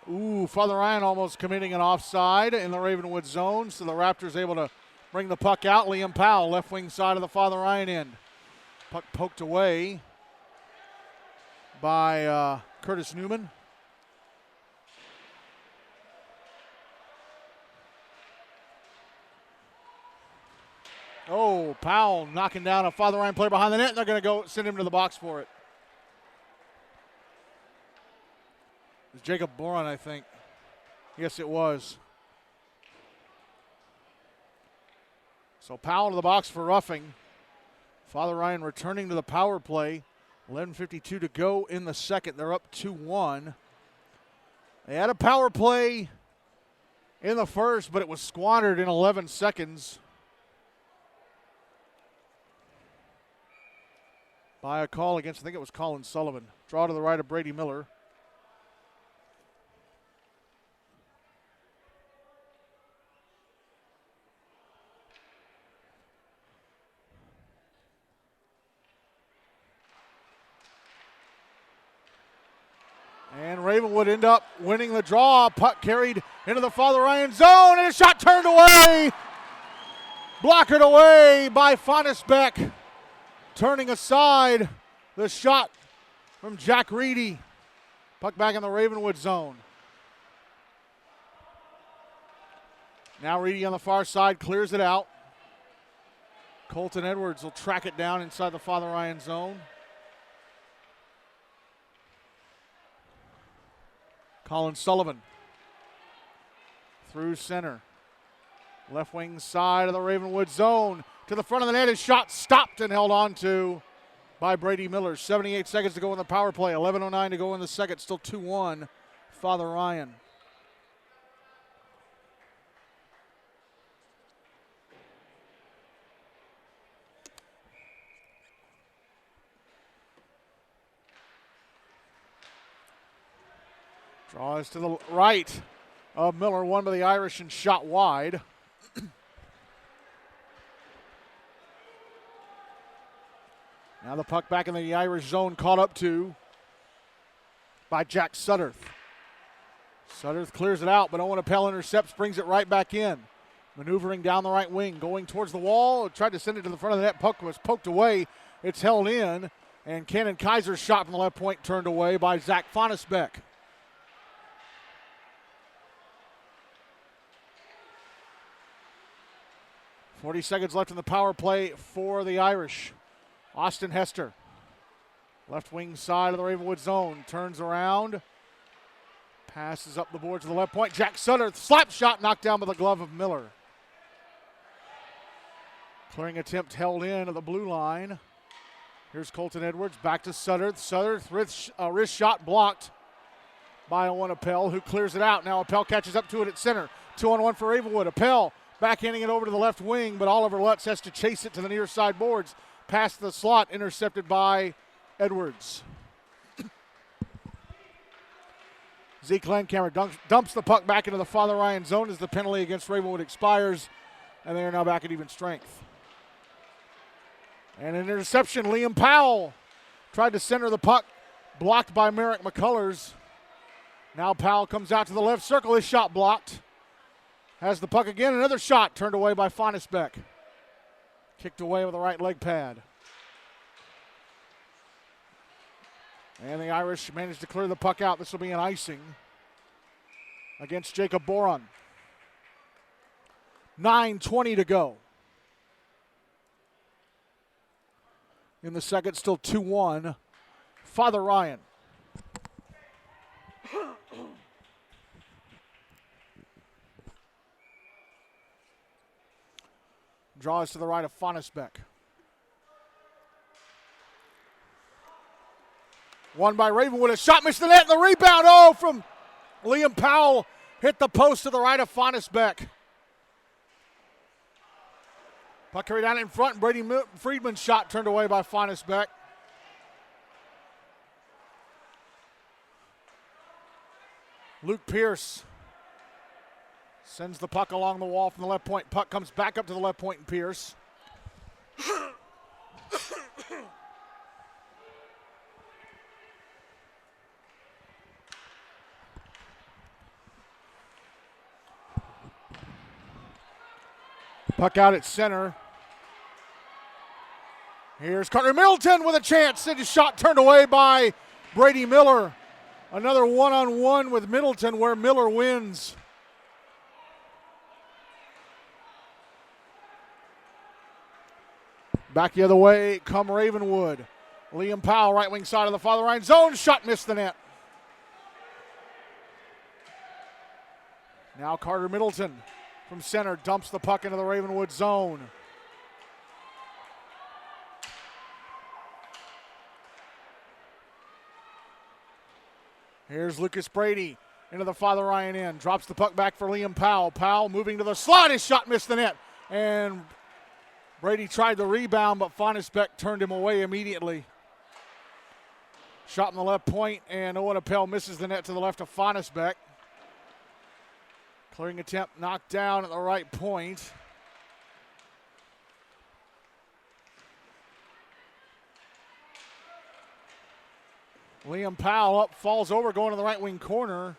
Ooh, Father Ryan almost committing an offside in the Ravenwood zone, so the Raptors able to bring the puck out. Liam Powell, left wing side of the Father Ryan end. Puck poked away by Curtis Newman. Oh, Powell knocking down a Father Ryan player behind the net, and they're going to go send him to the box for it. It was Jacob Boron, I think. Yes, it was. So Powell to the box for roughing. Father Ryan returning to the power play. 11:52 to go in the second. They're up 2-1. They had a power play in the first, but it was squandered in 11 seconds by a call against, I think it was Colin Sullivan. Draw to the right of Brady Miller. And Ravenwood end up winning the draw. Puck carried into the Father Ryan zone, and a shot turned away. Blockered away by Fonnesbeck. Turning aside the shot from Jack Reedy. Puck back in the Ravenwood zone. Now Reedy on the far side clears it out. Colton Edwards will track it down inside the Father Ryan zone. Colin Sullivan through center. Left wing side of the Ravenwood zone. To the front of the net. His shot stopped and held on to by Brady Miller. 78 seconds to go in the power play. 11:09 to go in the second. Still 2-1 Father Ryan. Draws to the right of Miller, won by the Irish and shot wide. Now the puck back in the Irish zone, caught up to by Jack Sutterth. Sutterth clears it out, but Owen Appel intercepts, brings it right back in. Maneuvering down the right wing, going towards the wall, tried to send it to the front of the net. Puck was poked away. It's held in, and Cannon Kaiser's shot from the left point turned away by Zach Fonnesbeck. 40 seconds left in the power play for the Irish. Austin Hester, left wing side of the Ravenwood zone, turns around, passes up the board to the left point. Jack Sutter, slap shot knocked down by the glove of Miller. Clearing attempt held in at the blue line. Here's Colton Edwards, back to Sutter. Sutter, wrist shot blocked by Owen Appel, who clears it out. Now Appel catches up to it at center. 2-on-1 for Ravenwood. Appel backhanding it over to the left wing, but Oliver Lutz has to chase it to the near side boards. Past the slot, intercepted by Edwards. Zeke Landcamer dumps the puck back into the Father Ryan zone as the penalty against Ravenwood expires, and they are now back at even strength. And an interception, Liam Powell tried to center the puck, blocked by Merrick McCullers. Now Powell comes out to the left circle, his shot blocked. Has the puck again, another shot turned away by Fonnesbeck. Kicked away with the right leg pad. And the Irish managed to clear the puck out. This will be an icing against Jacob Boron. 9:20 to go. In the second, still 2-1. Father Ryan. Draws to the right of Fonnesbeck. Won by Ravenwood. A shot missed the net and the rebound. Oh, from Liam Powell. Hit the post to the right of Fonnesbeck. Puck carried down in front, and Brady Friedman's shot turned away by Fonnesbeck. Luke Pierce sends the puck along the wall from the left point. Puck comes back up to the left point and Pierce. Puck out at center. Here's Carter Middleton with a chance. His shot turned away by Brady Miller. Another one-on-one with Middleton where Miller wins. Back the other way come Ravenwood. Liam Powell, right wing side of the Father Ryan zone. Shot missed the net. Now Carter Middleton from center dumps the puck into the Ravenwood zone. Here's Lucas Brady into the Father Ryan end. Drops the puck back for Liam Powell. Powell moving to the slot. His shot missed the net. And Brady tried the rebound, but Fonnesbeck turned him away immediately. Shot in the left point, and Owen Appel misses the net to the left of Fonnesbeck. Clearing attempt knocked down at the right point. Liam Powell up, falls over, going to the right wing corner.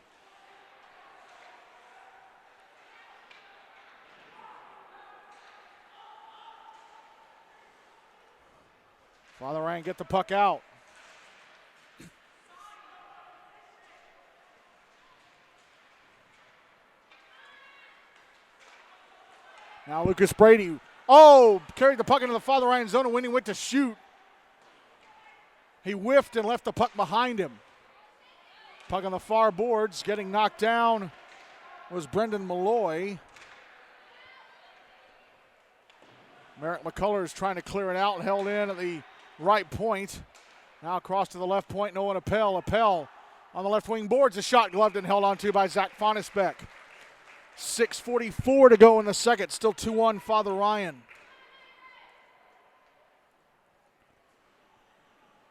Father Ryan get the puck out. Now Lucas Brady, carried the puck into the Father Ryan zone, and when he went to shoot, he whiffed and left the puck behind him. Puck on the far boards, getting knocked down was Brendan Malloy. Merrick McCullers trying to clear it out and held in at the right point. Now across to the left point, Owen Appel. Appel on the left wing boards, a shot gloved and held onto by Zach Fonnesbeck. 6:44 to go in the second, still 2-1 Father Ryan.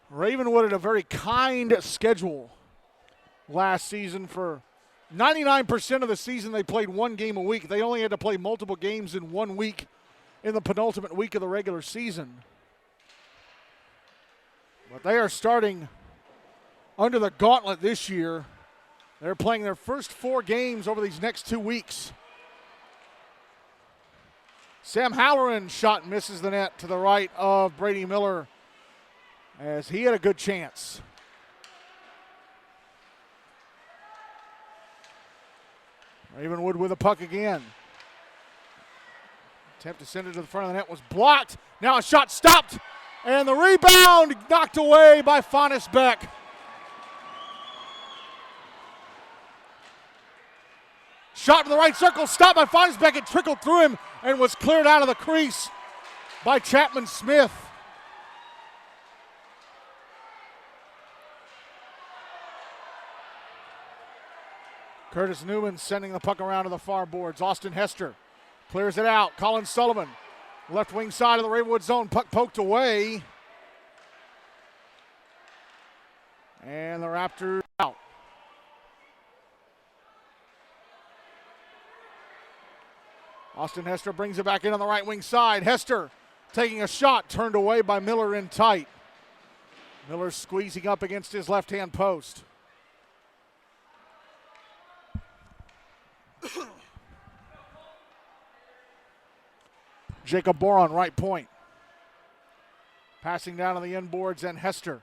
Ravenwood had a very kind schedule last season. For 99% of the season, they played one game a week. They only had to play multiple games in 1 week in the penultimate week of the regular season. But they are starting under the gauntlet this year. They're playing their first 4 games over these next 2 weeks. Sam Halloran shot misses the net to the right of Brady Miller, as he had a good chance. Ravenwood with a puck again. Attempt to send it to the front of the net was blocked. Now a shot stopped. And the rebound knocked away by Fonnesbeck. Shot in the right circle, stopped by Fonnesbeck. It trickled through him and was cleared out of the crease by Chapman Smith. Curtis Newman sending the puck around to the far boards. Austin Hester clears it out. Colin Sullivan, left wing side of the Ravenwood zone. Puck poked away. And the Raptors out. Austin Hester brings it back in on the right wing side. Hester taking a shot, turned away by Miller in tight. Miller squeezing up against his left-hand post. Jacob Boron, right point. Passing down on the inboards and Hester.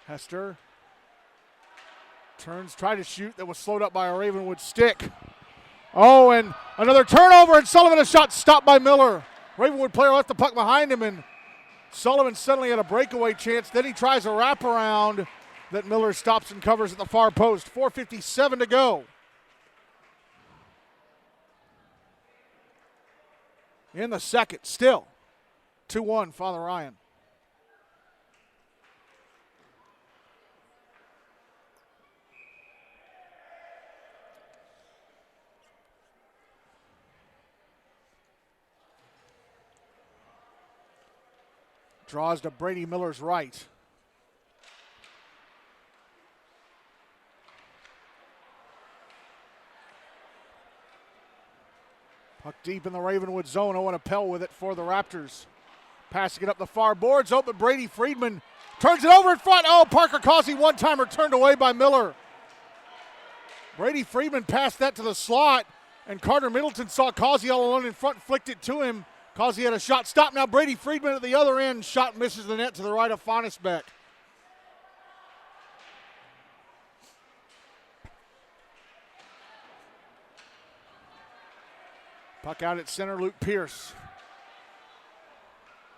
Hester turns, tried to shoot, that was slowed up by a Ravenwood stick. Oh, and another turnover, and Sullivan a shot stopped by Miller. Ravenwood player left the puck behind him, and Sullivan suddenly had a breakaway chance. Then he tries a wraparound that Miller stops and covers at the far post. 4:57 to go. In the second, still 2-1, Father Ryan. Draws to Brady Miller's right. Puck deep in the Ravenwood zone. Owen Appel with it for the Raptors. Passing it up the far boards. Open Brady Friedman turns it over in front. Oh, Parker Causey one-timer turned away by Miller. Brady Friedman passed that to the slot, and Carter Middleton saw Causey all alone in front, flicked it to him. Causey had a shot stop. Now Brady Friedman at the other end. Shot misses the net to the right of Fonnesbeck. Puck out at center, Luke Pierce.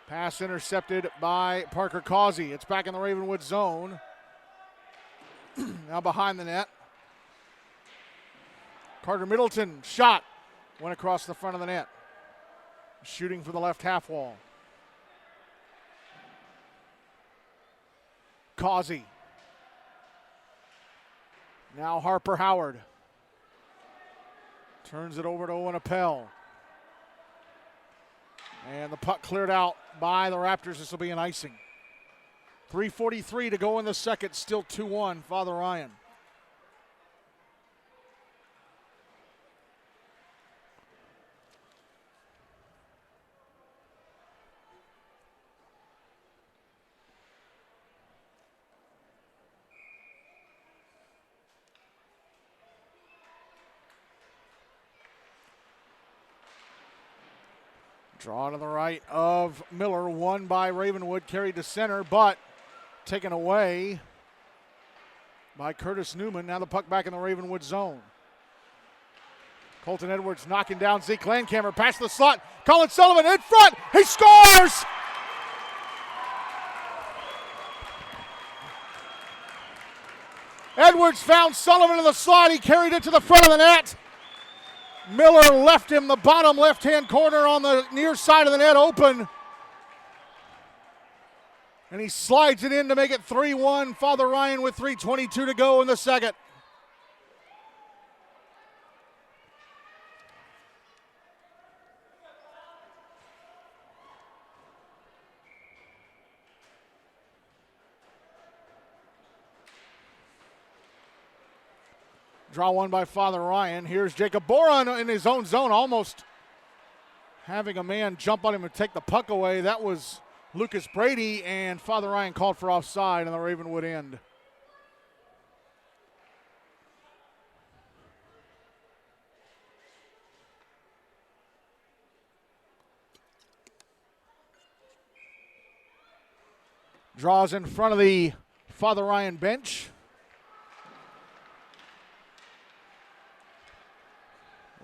Pass intercepted by Parker Causey. It's back in the Ravenwood zone. Now behind the net. Carter Middleton, shot. Went across the front of the net. Shooting for the left half wall. Causey. Now Harper Howard. Turns it over to Owen Appel. And the puck cleared out by the Raptors. This will be an icing. 3:43 to go in the second. Still 2-1, Father Ryan. Draw to the right of Miller, won by Ravenwood, carried to center, but taken away by Curtis Newman. Now the puck back in the Ravenwood zone. Colton Edwards knocking down Zeke Landcamer, past the slot. Colin Sullivan in front, he scores! Edwards found Sullivan in the slot, he carried it to the front of the net. Miller left him the bottom left-hand corner on the near side of the net open. And he slides it in to make it 3-1. Father Ryan with 3:22 to go in the second. Draw one by Father Ryan. Here's Jacob Boron in his own zone, almost having a man jump on him and take the puck away. That was Lucas Brady, and Father Ryan called for offside on the Ravenwood end. Draws in front of the Father Ryan bench.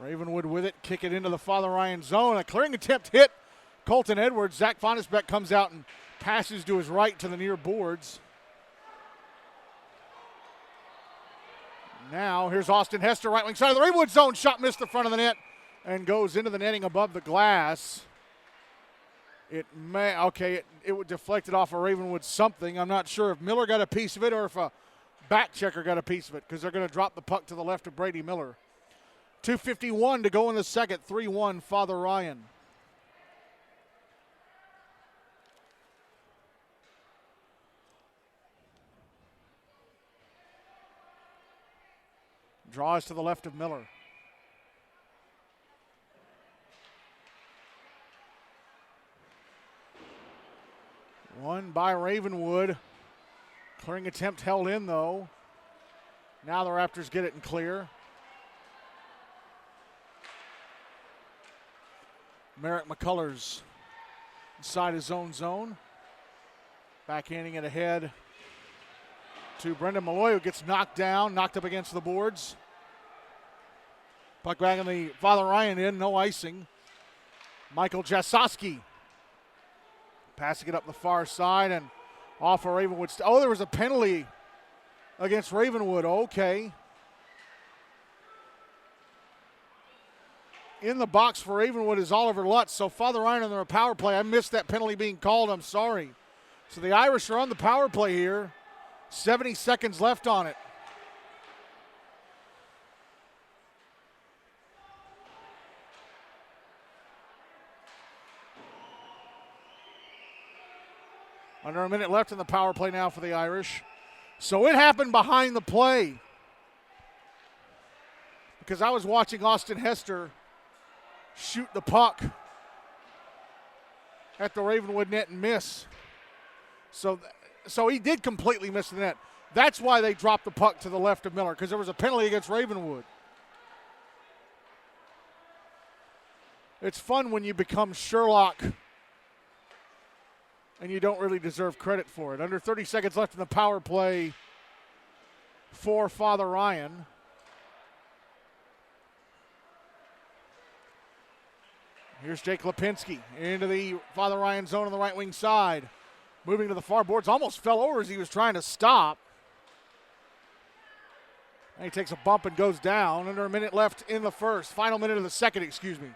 Ravenwood with it, kick it into the Father Ryan zone. A clearing attempt hit Colton Edwards. Zach Fonnesbeck comes out and passes to his right to the near boards. Now here's Austin Hester, right wing side of the Ravenwood zone. Shot missed the front of the net and goes into the netting above the glass. It would deflect it off of Ravenwood something. I'm not sure if Miller got a piece of it or if a back checker got a piece of it, because they're going to drop the puck to the left of Brady Miller. 2:51 to go in the second, 3-1 Father Ryan. Draws to the left of Miller. Won by Ravenwood. Clearing attempt held in, though. Now the Raptors get it in clear. Merrick McCullers inside his own zone. Backhanding it ahead to Brendan Malloy, who gets knocked down, knocked up against the boards. Puck back in the Father Ryan end, no icing. Michael Jasowski passing it up the far side and off of Ravenwood. There was a penalty against Ravenwood. Okay. In the box for Ravenwood is Oliver Lutz. So Father Ryan on their power play. I missed that penalty being called. I'm sorry. So the Irish are on the power play here. 70 seconds left on it. Under a minute left in the power play now for the Irish. So it happened behind the play, because I was watching Austin Hester shoot the puck at the Ravenwood net and miss. So he did completely miss the net. That's why they dropped the puck to the left of Miller, because there was a penalty against Ravenwood. It's fun when you become Sherlock and you don't really deserve credit for it. Under 30 seconds left in the power play for Father Ryan. Here's Jake Lipinski into the Father Ryan zone on the right wing side. Moving to the far boards, almost fell over as he was trying to stop. And he takes a bump and goes down. Under a minute left in the first. Final minute of the second, excuse me.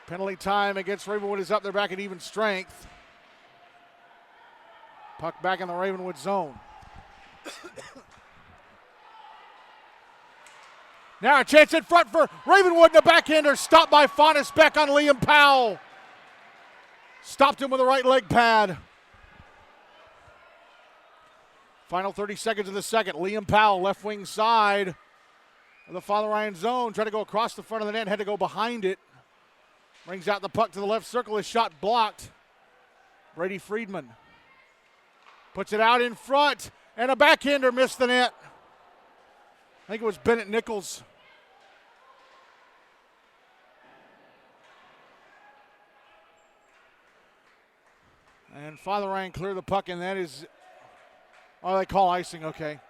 Penalty time against Ravenwood is up. They're back at even strength. Puck back in the Ravenwood zone. Now a chance in front for Ravenwood, and a backhander stopped by Fonnesbeck on Liam Powell. Stopped him with a right leg pad. Final 30 seconds of the second. Liam Powell, left wing side of the Father Ryan zone. Tried to go across the front of the net, had to go behind it. Brings out the puck to the left circle. His shot blocked. Brady Friedman puts it out in front, and a backhander missed the net. I think it was Bennett Nichols. And Father Ryan cleared the puck, and that is, they call icing, okay.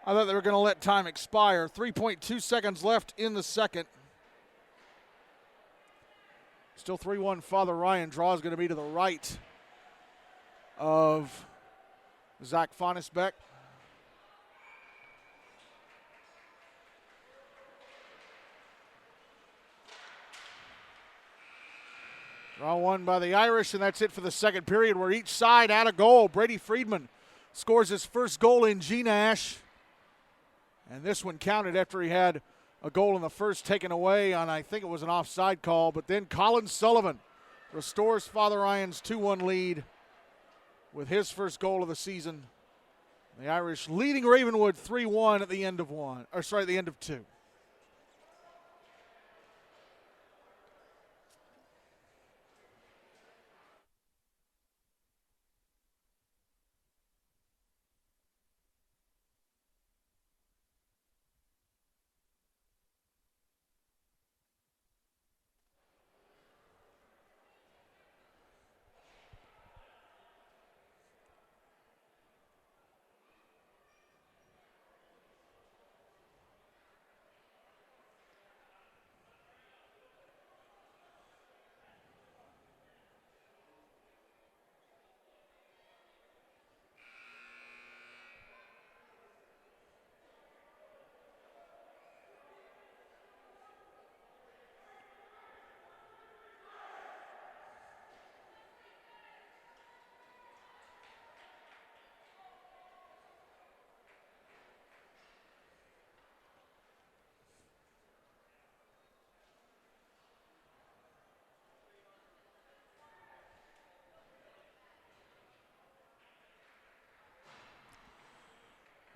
I thought they were going to let time expire. 3.2 seconds left in the second. Still 3-1 Father Ryan. Draw is going to be to the right of Zach Fonnesbeck. Draw won by the Irish, and that's it for the second period, where each side had a goal. Brady Friedman scores his first goal in GNASH, and this one counted after he had a goal in the first taken away on, I think it was an offside call, but then Colin Sullivan restores Father Ryan's 2-1 lead with his first goal of the season. The Irish leading Ravenwood 3-1 at the end of the end of two.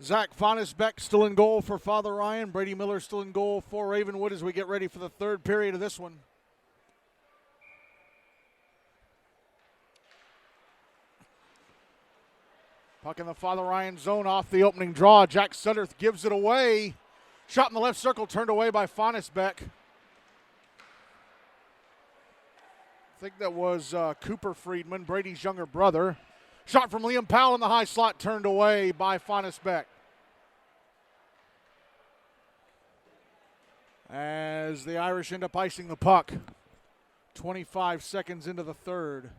Zach Fonnesbeck still in goal for Father Ryan. Brady Miller still in goal for Ravenwood as we get ready for the third period of this one. Puck in the Father Ryan zone off the opening draw. Jack Sutterth gives it away. Shot in the left circle, turned away by Fonnesbeck. I think that was Cooper Friedman, Brady's younger brother. Shot from Liam Powell in the high slot, turned away by Fonnesbeck. As the Irish end up icing the puck. 25 seconds into the third.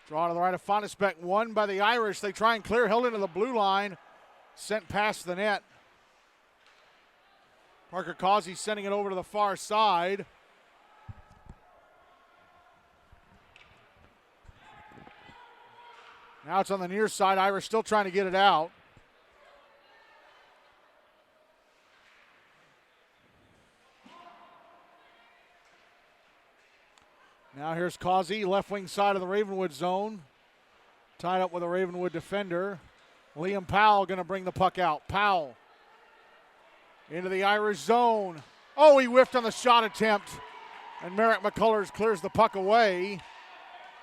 Draw to the right of Fonnesbeck, won by the Irish. They try and clear, held into the blue line. Sent past the net. Parker Causey sending it over to the far side. Now it's on the near side. Irish still trying to get it out. Now here's Causey, left wing side of the Ravenwood zone. Tied up with a Ravenwood defender. Liam Powell going to bring the puck out. Powell into the Irish zone. Oh, he whiffed on the shot attempt. And Merrick McCullers clears the puck away.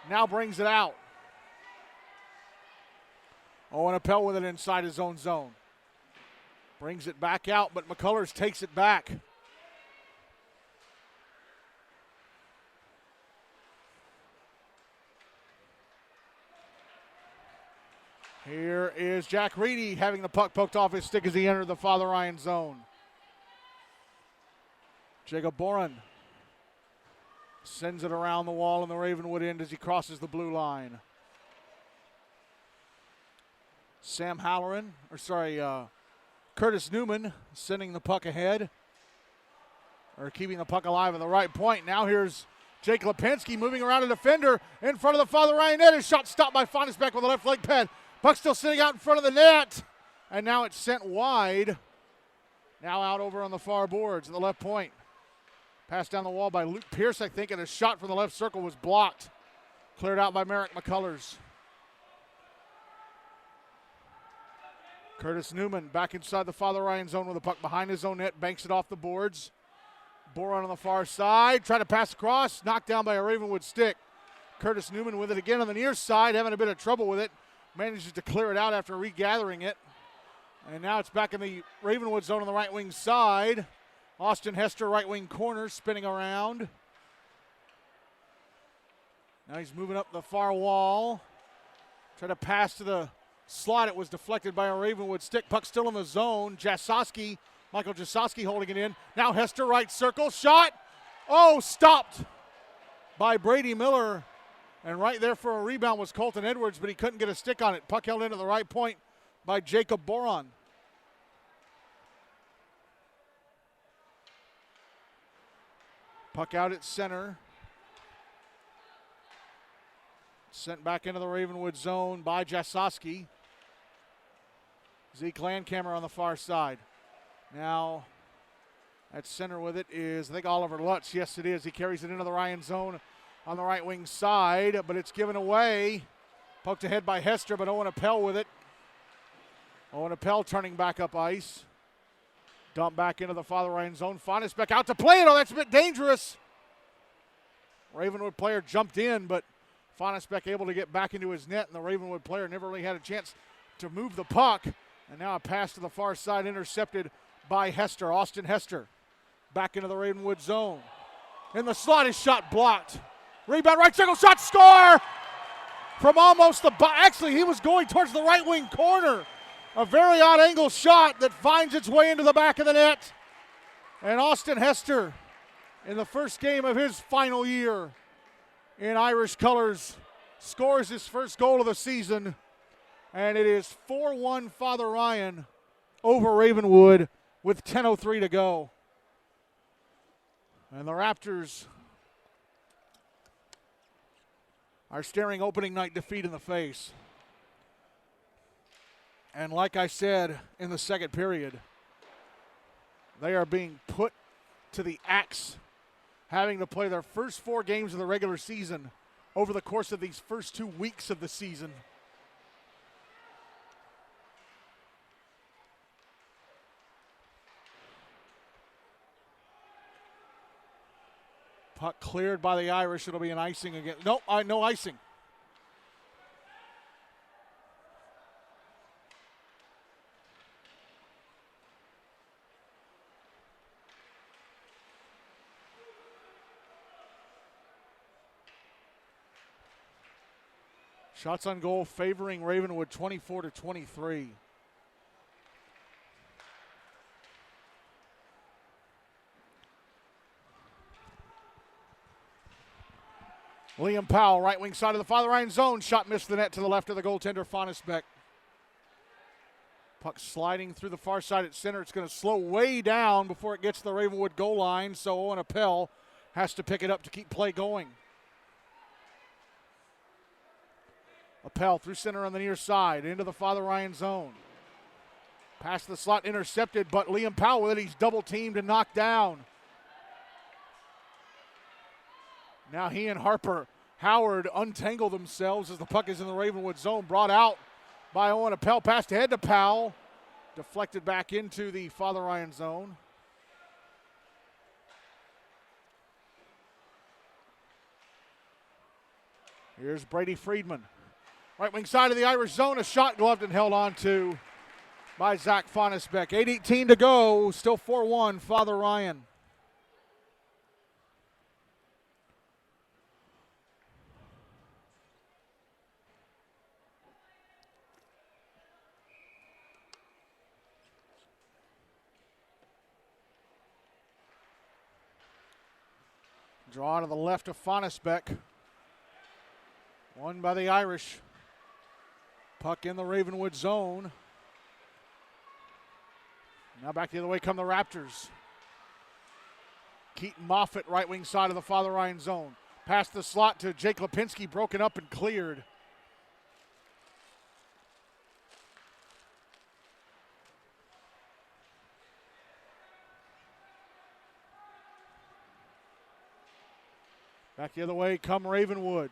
Now brings it out. Owen Appel with it inside his own zone. Brings it back out, but McCullers takes it back. Here is Jack Reedy having the puck poked off his stick as he entered the Father Ryan zone. Jacob Boren sends it around the wall in the Ravenwood end as he crosses the blue line. Curtis Newman sending the puck ahead, or keeping the puck alive at the right point. Now here's Jake Lipinski moving around a defender in front of the Father Ryan net. His shot stopped by Fonnesbeck with a left leg pad. Puck still sitting out in front of the net, and now it's sent wide. Now out over on the far boards at the left point. Passed down the wall by Luke Pierce, I think, and a shot from the left circle was blocked. Cleared out by Merrick McCullers. Curtis Newman back inside the Father Ryan zone with the puck behind his own net, banks it off the boards. Boron on the far side, trying to pass across, knocked down by a Ravenwood stick. Curtis Newman with it again on the near side, having a bit of trouble with it. Manages to clear it out after regathering it. And now it's back in the Ravenwood zone on the right wing side. Austin Hester, right wing corner, spinning around. Now he's moving up the far wall. Try to pass to the slot. It was deflected by a Ravenwood stick. Puck still in the zone. Michael Jasowski holding it in. Now Hester, right circle, shot. Oh, stopped by Brady Miller. And right there for a rebound was Colton Edwards, but he couldn't get a stick on it. Puck held into the right point by Jacob Boron. Puck out at center. Sent back into the Ravenwood zone by Jasowski. Zeke Landcamer on the far side. Now at center with it is, I think, Oliver Lutz. Yes, it is. He carries it into the Ryan zone on the right wing side, but it's given away. Poked ahead by Hester, but Owen Appel with it. Owen Appel turning back up ice. Dump back into the Father Ryan zone. Fonnesbeck out to play it. Oh, that's a bit dangerous. Ravenwood player jumped in, but Fonnesbeck able to get back into his net, and the Ravenwood player never really had a chance to move the puck. And now a pass to the far side intercepted by Hester. Austin Hester back into the Ravenwood zone. In the slot, his shot blocked. Rebound, right circle, shot, score! From almost actually he was going towards the right wing corner. A very odd angle shot that finds its way into the back of the net. And Austin Hester, in the first game of his final year in Irish colors, scores his first goal of the season. And it is 4-1 Father Ryan over Ravenwood with 10:03 to go. And the Raptors are staring opening night defeat in the face. And like I said in the second period, they are being put to the axe, having to play their first 4 games of the regular season over the course of these first 2 weeks of the season. Puck cleared by the Irish. It'll be an icing again. Nope, no icing. Shots on goal favoring Ravenwood 24-23. Liam Powell, right wing side of the Father Ryan zone. Shot missed the net to the left of the goaltender, Fonnesbeck. Puck sliding through the far side at center. It's going to slow way down before it gets to the Ravenwood goal line, so Owen Appel has to pick it up to keep play going. Appel through center on the near side, into the Father Ryan zone. Pass the slot intercepted, but Liam Powell with it, he's double teamed and knocked down. Now he and Howard untangle themselves as the puck is in the Ravenwood zone, brought out by Owen Appel, passed ahead to Powell, deflected back into the Father Ryan zone. Here's Brady Friedman. Right wing side of the Irish zone, a shot gloved and held on to by Zach Fonnesbeck. 8:18 to go, still 4-1, Father Ryan. Draw to the left of Fonnesbeck. Won by the Irish. Puck in the Ravenwood zone. Now back the other way come the Raptors. Keaton Moffitt, right wing side of the Father Ryan zone. Past the slot to Jake Lipinski, broken up and cleared. Back the other way come Ravenwood.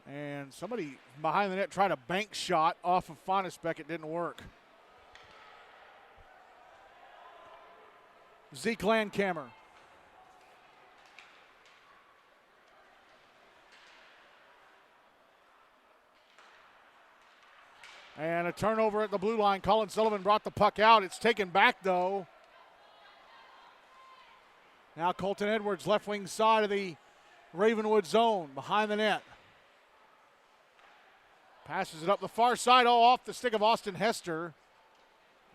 And somebody behind the net tried a bank shot off of Fonnesbeck. It didn't work. Zeke Landkammer. And a turnover at the blue line. Colin Sullivan brought the puck out. It's taken back, though. Now Colton Edwards, left wing side of the Ravenwood zone, behind the net. Passes it up the far side, off the stick of Austin Hester.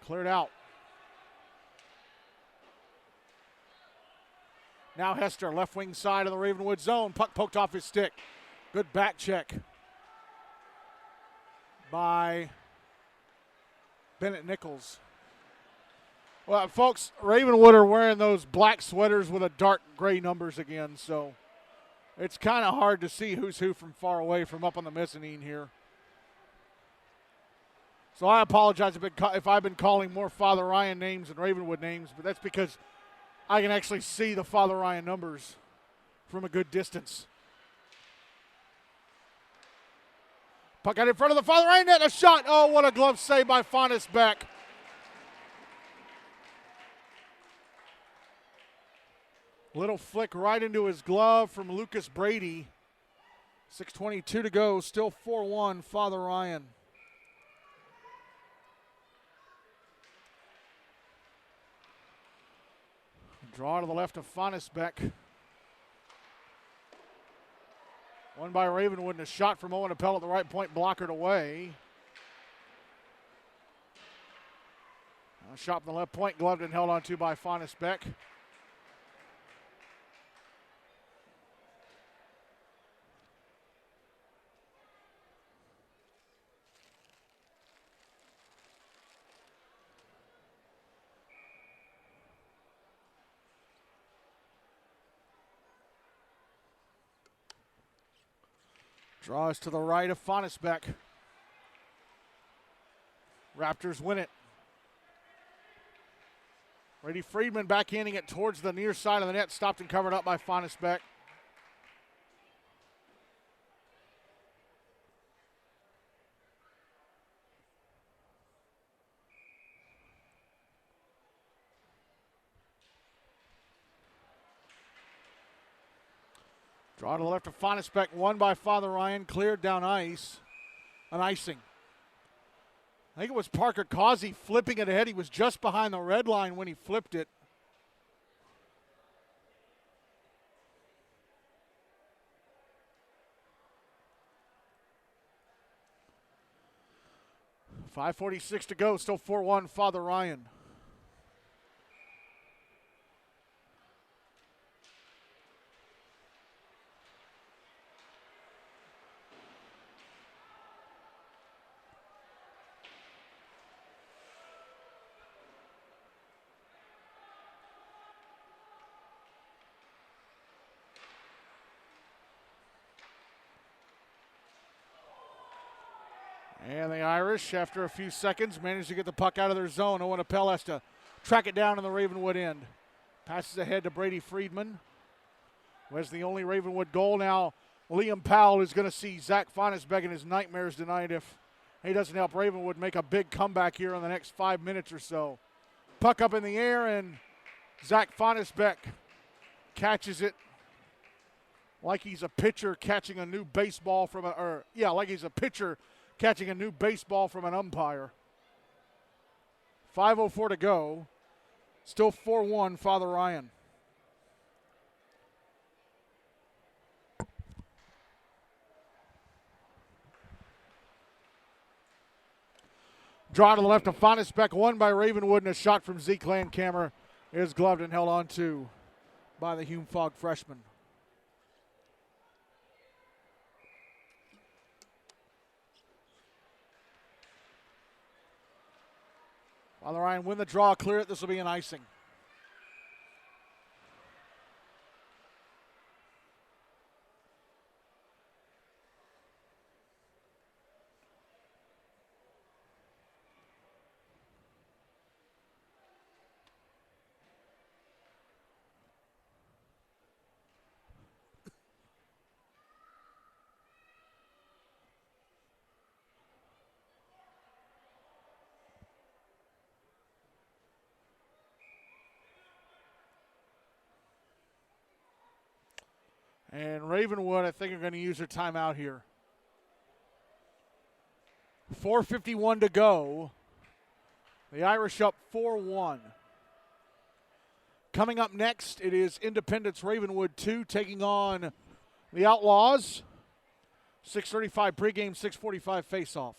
Cleared out. Now Hester, left wing side of the Ravenwood zone. Puck poked off his stick. Good back check by Bennett Nichols. Well, folks, Ravenwood are wearing those black sweaters with a dark gray numbers again, so it's kind of hard to see who's who from far away from up on the mezzanine here. So I apologize if I've been calling more Father Ryan names than Ravenwood names, but that's because I can actually see the Father Ryan numbers from a good distance. Puck out in front of the Father Ryan net, a shot. Oh, what a glove save by Fonnesbeck. Little flick right into his glove from Lucas Brady. 6:22 to go, still 4-1, Father Ryan. Draw to the left of Fonnesbeck. Won by Ravenwood, and a shot from Owen Appel at the right point, blockered away. A shot from the left point, gloved and held on to by Fonnesbeck. Draws to the right of Fonnesbeck. Raptors win it. Brady Friedman backhanding it towards the near side of the net, stopped and covered up by Fonnesbeck. Draw to the left of Fonnesbeck, won by Father Ryan, cleared down ice. An icing. I think it was Parker Causey flipping it ahead. He was just behind the red line when he flipped it. .546 to go, still 4-1 Father Ryan. And the Irish, after a few seconds, managed to get the puck out of their zone. Owen Appel has to track it down in the Ravenwood end. Passes ahead to Brady Friedman, who has the only Ravenwood goal. Now Liam Powell is going to see Zach Fonnesbeck and his nightmares tonight if he doesn't help Ravenwood make a big comeback here in the next 5 minutes or so. Puck up in the air, and Zach Fonnesbeck catches it like he's a pitcher catching a new baseball from like he's a pitcher catching a new baseball from an umpire. 5:04 to go. Still 4-1 Father Ryan. Draw to the left of Fonnesbeck, won by Ravenwood, and a shot from Zeke Landkammer is gloved and held on to by the Hume Fogg freshman. Father Ryan win the draw, clear it. This will be an icing. And Ravenwood, I think, are going to use their timeout here. 4:51 to go. The Irish up 4-1. Coming up next, it is Independence Ravenwood 2 taking on the Outlaws. 6:35 pregame, 6:45 faceoff.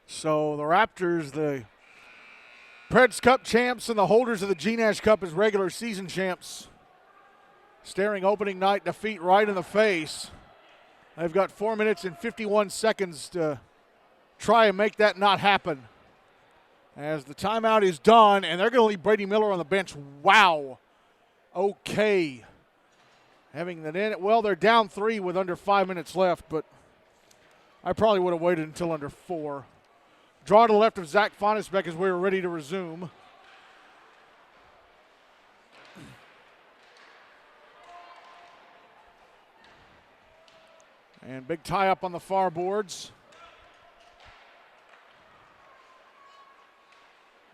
So the Raptors, the Preds Cup champs and the holders of the GNASH Cup as regular season champs, staring opening night defeat right in the face. They've got 4 minutes and 51 seconds to try and make that not happen. As the timeout is done, and they're going to leave Brady Miller on the bench. Wow. Okay. Having that in it. Well, they're down 3 with under 5 minutes left, but I probably would have waited until under 4. Draw to the left of Zach Fonnesbeck as we were ready to resume. And big tie up on the far boards.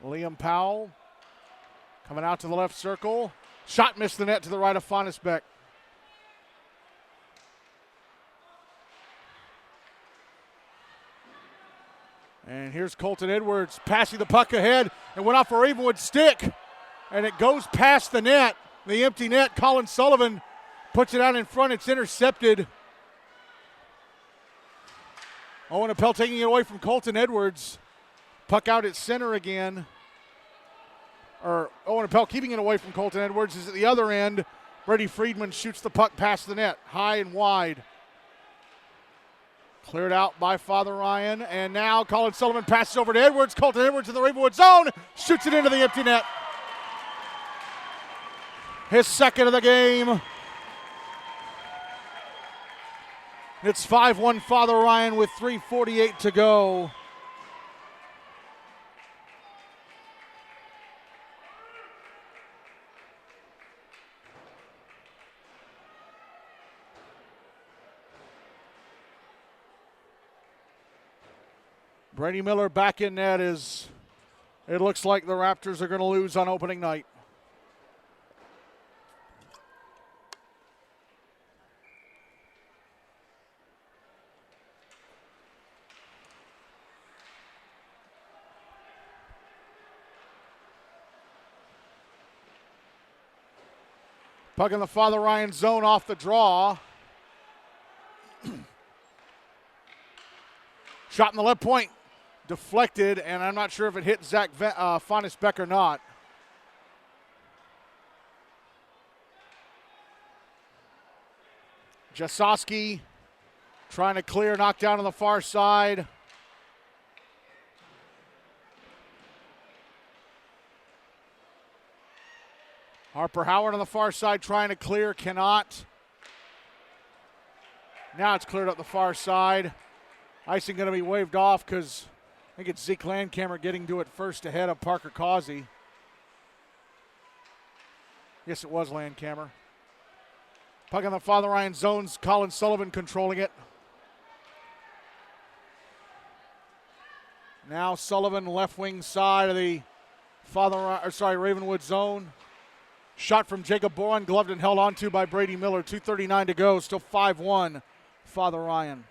Liam Powell coming out to the left circle. Shot missed the net to the right of Fonnesbeck. And here's Colton Edwards passing the puck ahead and went off a Ravenwood stick. and it goes past the net, the empty net. Colin Sullivan puts it out in front. It's intercepted. Owen Appel taking it away from Colton Edwards. Puck out at center again. Or Owen Appel keeping it away from Colton Edwards. Is at the other end. Brady Friedman shoots the puck past the net, high and wide. Cleared out by Father Ryan, and now Colin Sullivan passes over to Edwards. Colton Edwards in the Ravenwood zone, shoots it into the empty net. His second of the game. It's 5-1 Father Ryan with 3:48 to go. Brady Miller back in net as it looks like the Raptors are going to lose on opening night. Puck in the Father Ryan zone off the draw. Shot in the left point. Deflected, and I'm not sure if it hit Zach Fonnesbeck or not. Jasowski trying to clear, knocked down on the far side. Harper Howard on the far side trying to clear, cannot. Now it's cleared up the far side. Icing going to be waved off because I think it's Zeke Landcamer getting to it first ahead of Parker Causey. Yes, it was Landcamer. Puck on the Father Ryan zones, Colin Sullivan controlling it. Now Sullivan left wing side of the Ravenwood zone. Shot from Jacob Bourne, gloved and held onto by Brady Miller. 2:39 to go, still 5-1 Father Ryan.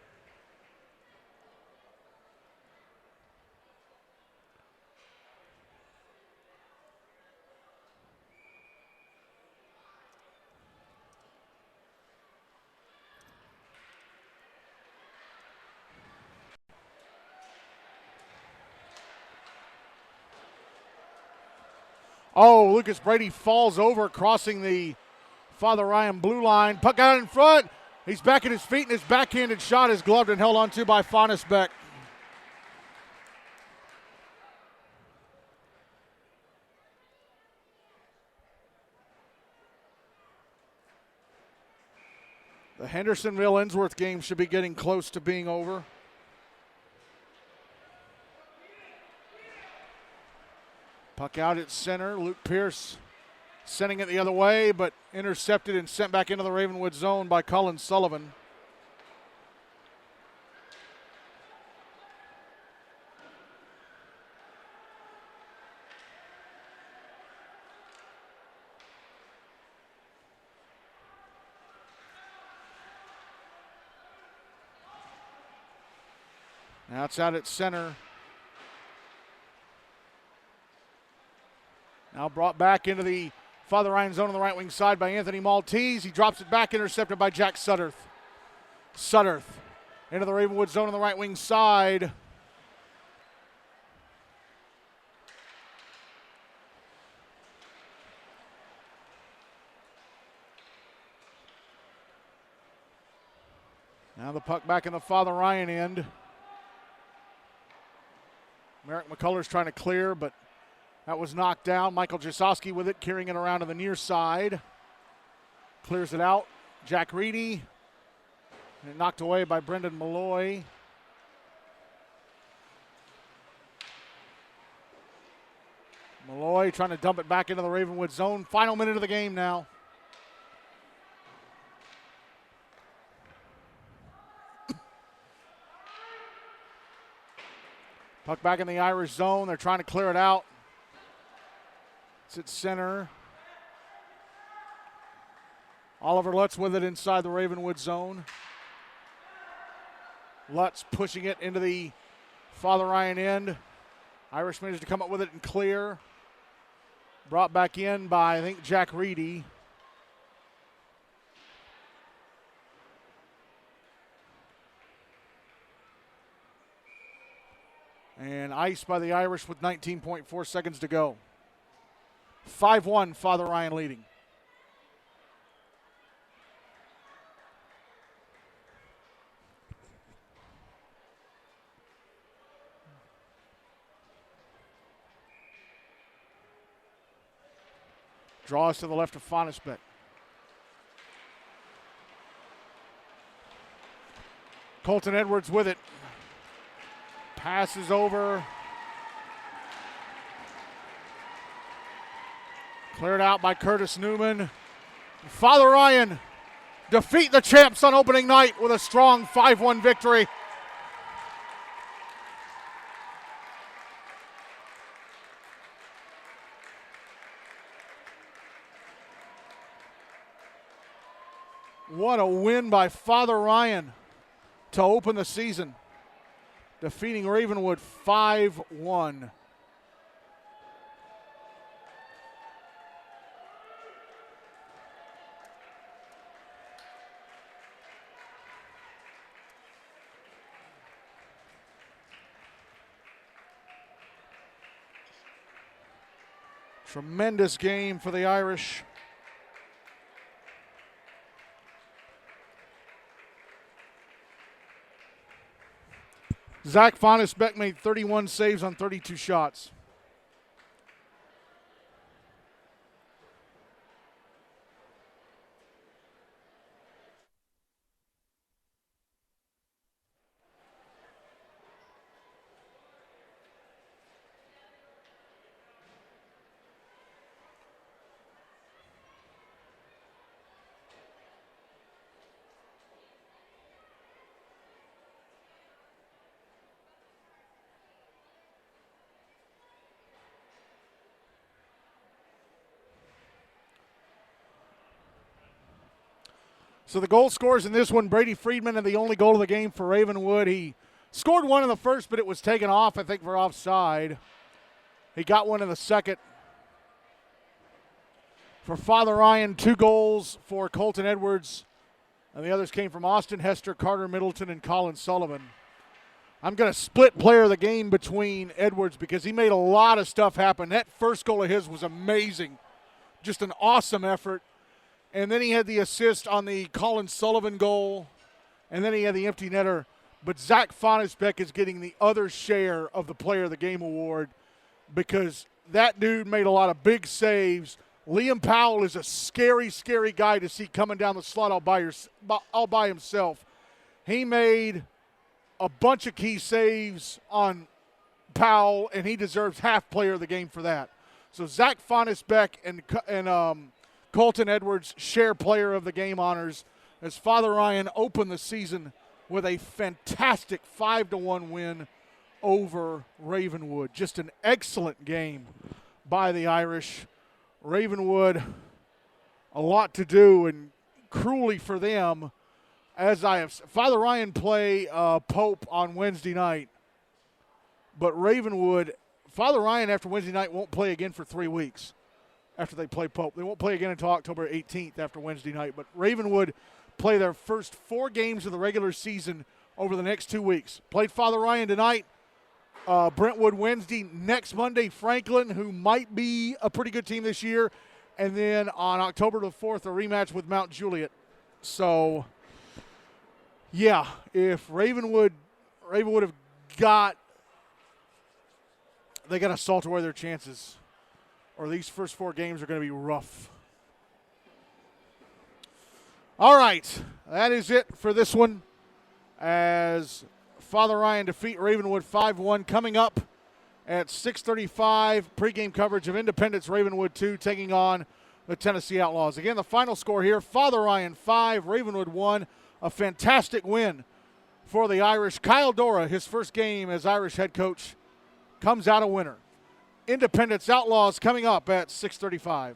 Oh, Lucas Brady falls over, crossing the Father Ryan blue line. Puck out in front. He's back at his feet, and his backhanded shot is gloved and held onto by Fonnesbeck. The Hendersonville-Innsworth game should be getting close to being over. Puck out at center. Luke Pierce sending it the other way, but intercepted and sent back into the Ravenwood zone by Colin Sullivan. Now it's out at center. Now brought back into the Father Ryan zone on the right wing side by Anthony Maltese. He drops it back, intercepted by Jack Sutterth. Sutterth into the Ravenwood zone on the right wing side. Now the puck back in the Father Ryan end. Merrick McCullers trying to clear, but that was knocked down. Michael Jasowski with it, carrying it around to the near side. Clears it out. Jack Reedy. And knocked away by Brendan Malloy. Malloy trying to dump it back into the Ravenwood zone. Final minute of the game now. Puck back in the Irish zone. They're trying to clear it out. It's at center. Oliver Lutz with it inside the Ravenwood zone. Lutz pushing it into the Father Ryan end. Irish managed to come up with it and clear. Brought back in by, I think, Jack Reedy. And iced by the Irish with 19.4 seconds to go. 5-1, Father Ryan leading. Draws to the left of Fonnesbeck. Colton Edwards with it. Passes over. Cleared out by Curtis Newman. Father Ryan defeat the champs on opening night with a strong 5-1 victory. What a win by Father Ryan to open the season, defeating Ravenwood 5-1. Tremendous game for the Irish. Zach Fonnesbeck made 31 saves on 32 shots. So the goal scorers in this one, Brady Friedman had the only goal of the game for Ravenwood. He scored one in the first, but it was taken off, I think, for offside. He got one in the second. For Father Ryan, 2 goals for Colton Edwards, and the others came from Austin Hester, Carter Middleton, and Colin Sullivan. I'm going to split player of the game between Edwards because he made a lot of stuff happen. That first goal of his was amazing. Just an awesome effort. And then he had the assist on the Colin Sullivan goal. And then he had the empty netter. But Zach Fonnesbeck is getting the other share of the Player of the Game award because that dude made a lot of big saves. Liam Powell is a scary, scary guy to see coming down the slot all by himself. He made a bunch of key saves on Powell, and he deserves half Player of the Game for that. So Zach Fonnesbeck and Colton Edwards share Player of the Game honors as Father Ryan opened the season with a fantastic 5-1 win over Ravenwood. Just an excellent game by the Irish. Ravenwood, a lot to do, and cruelly for them, as I have Father Ryan play Pope on Wednesday night, but Ravenwood, Father Ryan after Wednesday night won't play again for 3 weeks. After they play Pope. They won't play again until October 18th after Wednesday night. But Ravenwood play their first 4 games of the regular season over the next 2 weeks. Played Father Ryan tonight, Brentwood Wednesday, next Monday Franklin, who might be a pretty good team this year, and then on October the 4th, a rematch with Mount Juliet. So, yeah, if Ravenwood have got, they got to salt away their chances, or these first 4 games are going to be rough. All right, that is it for this one as Father Ryan defeat Ravenwood 5-1. Coming up at 6:35, pregame coverage of Independence Ravenwood 2 taking on the Tennessee Outlaws. Again, the final score here, Father Ryan 5, Ravenwood 1. A fantastic win for the Irish. Kyle Dora, his first game as Irish head coach, comes out a winner. Independence Outlaws coming up at 6:35.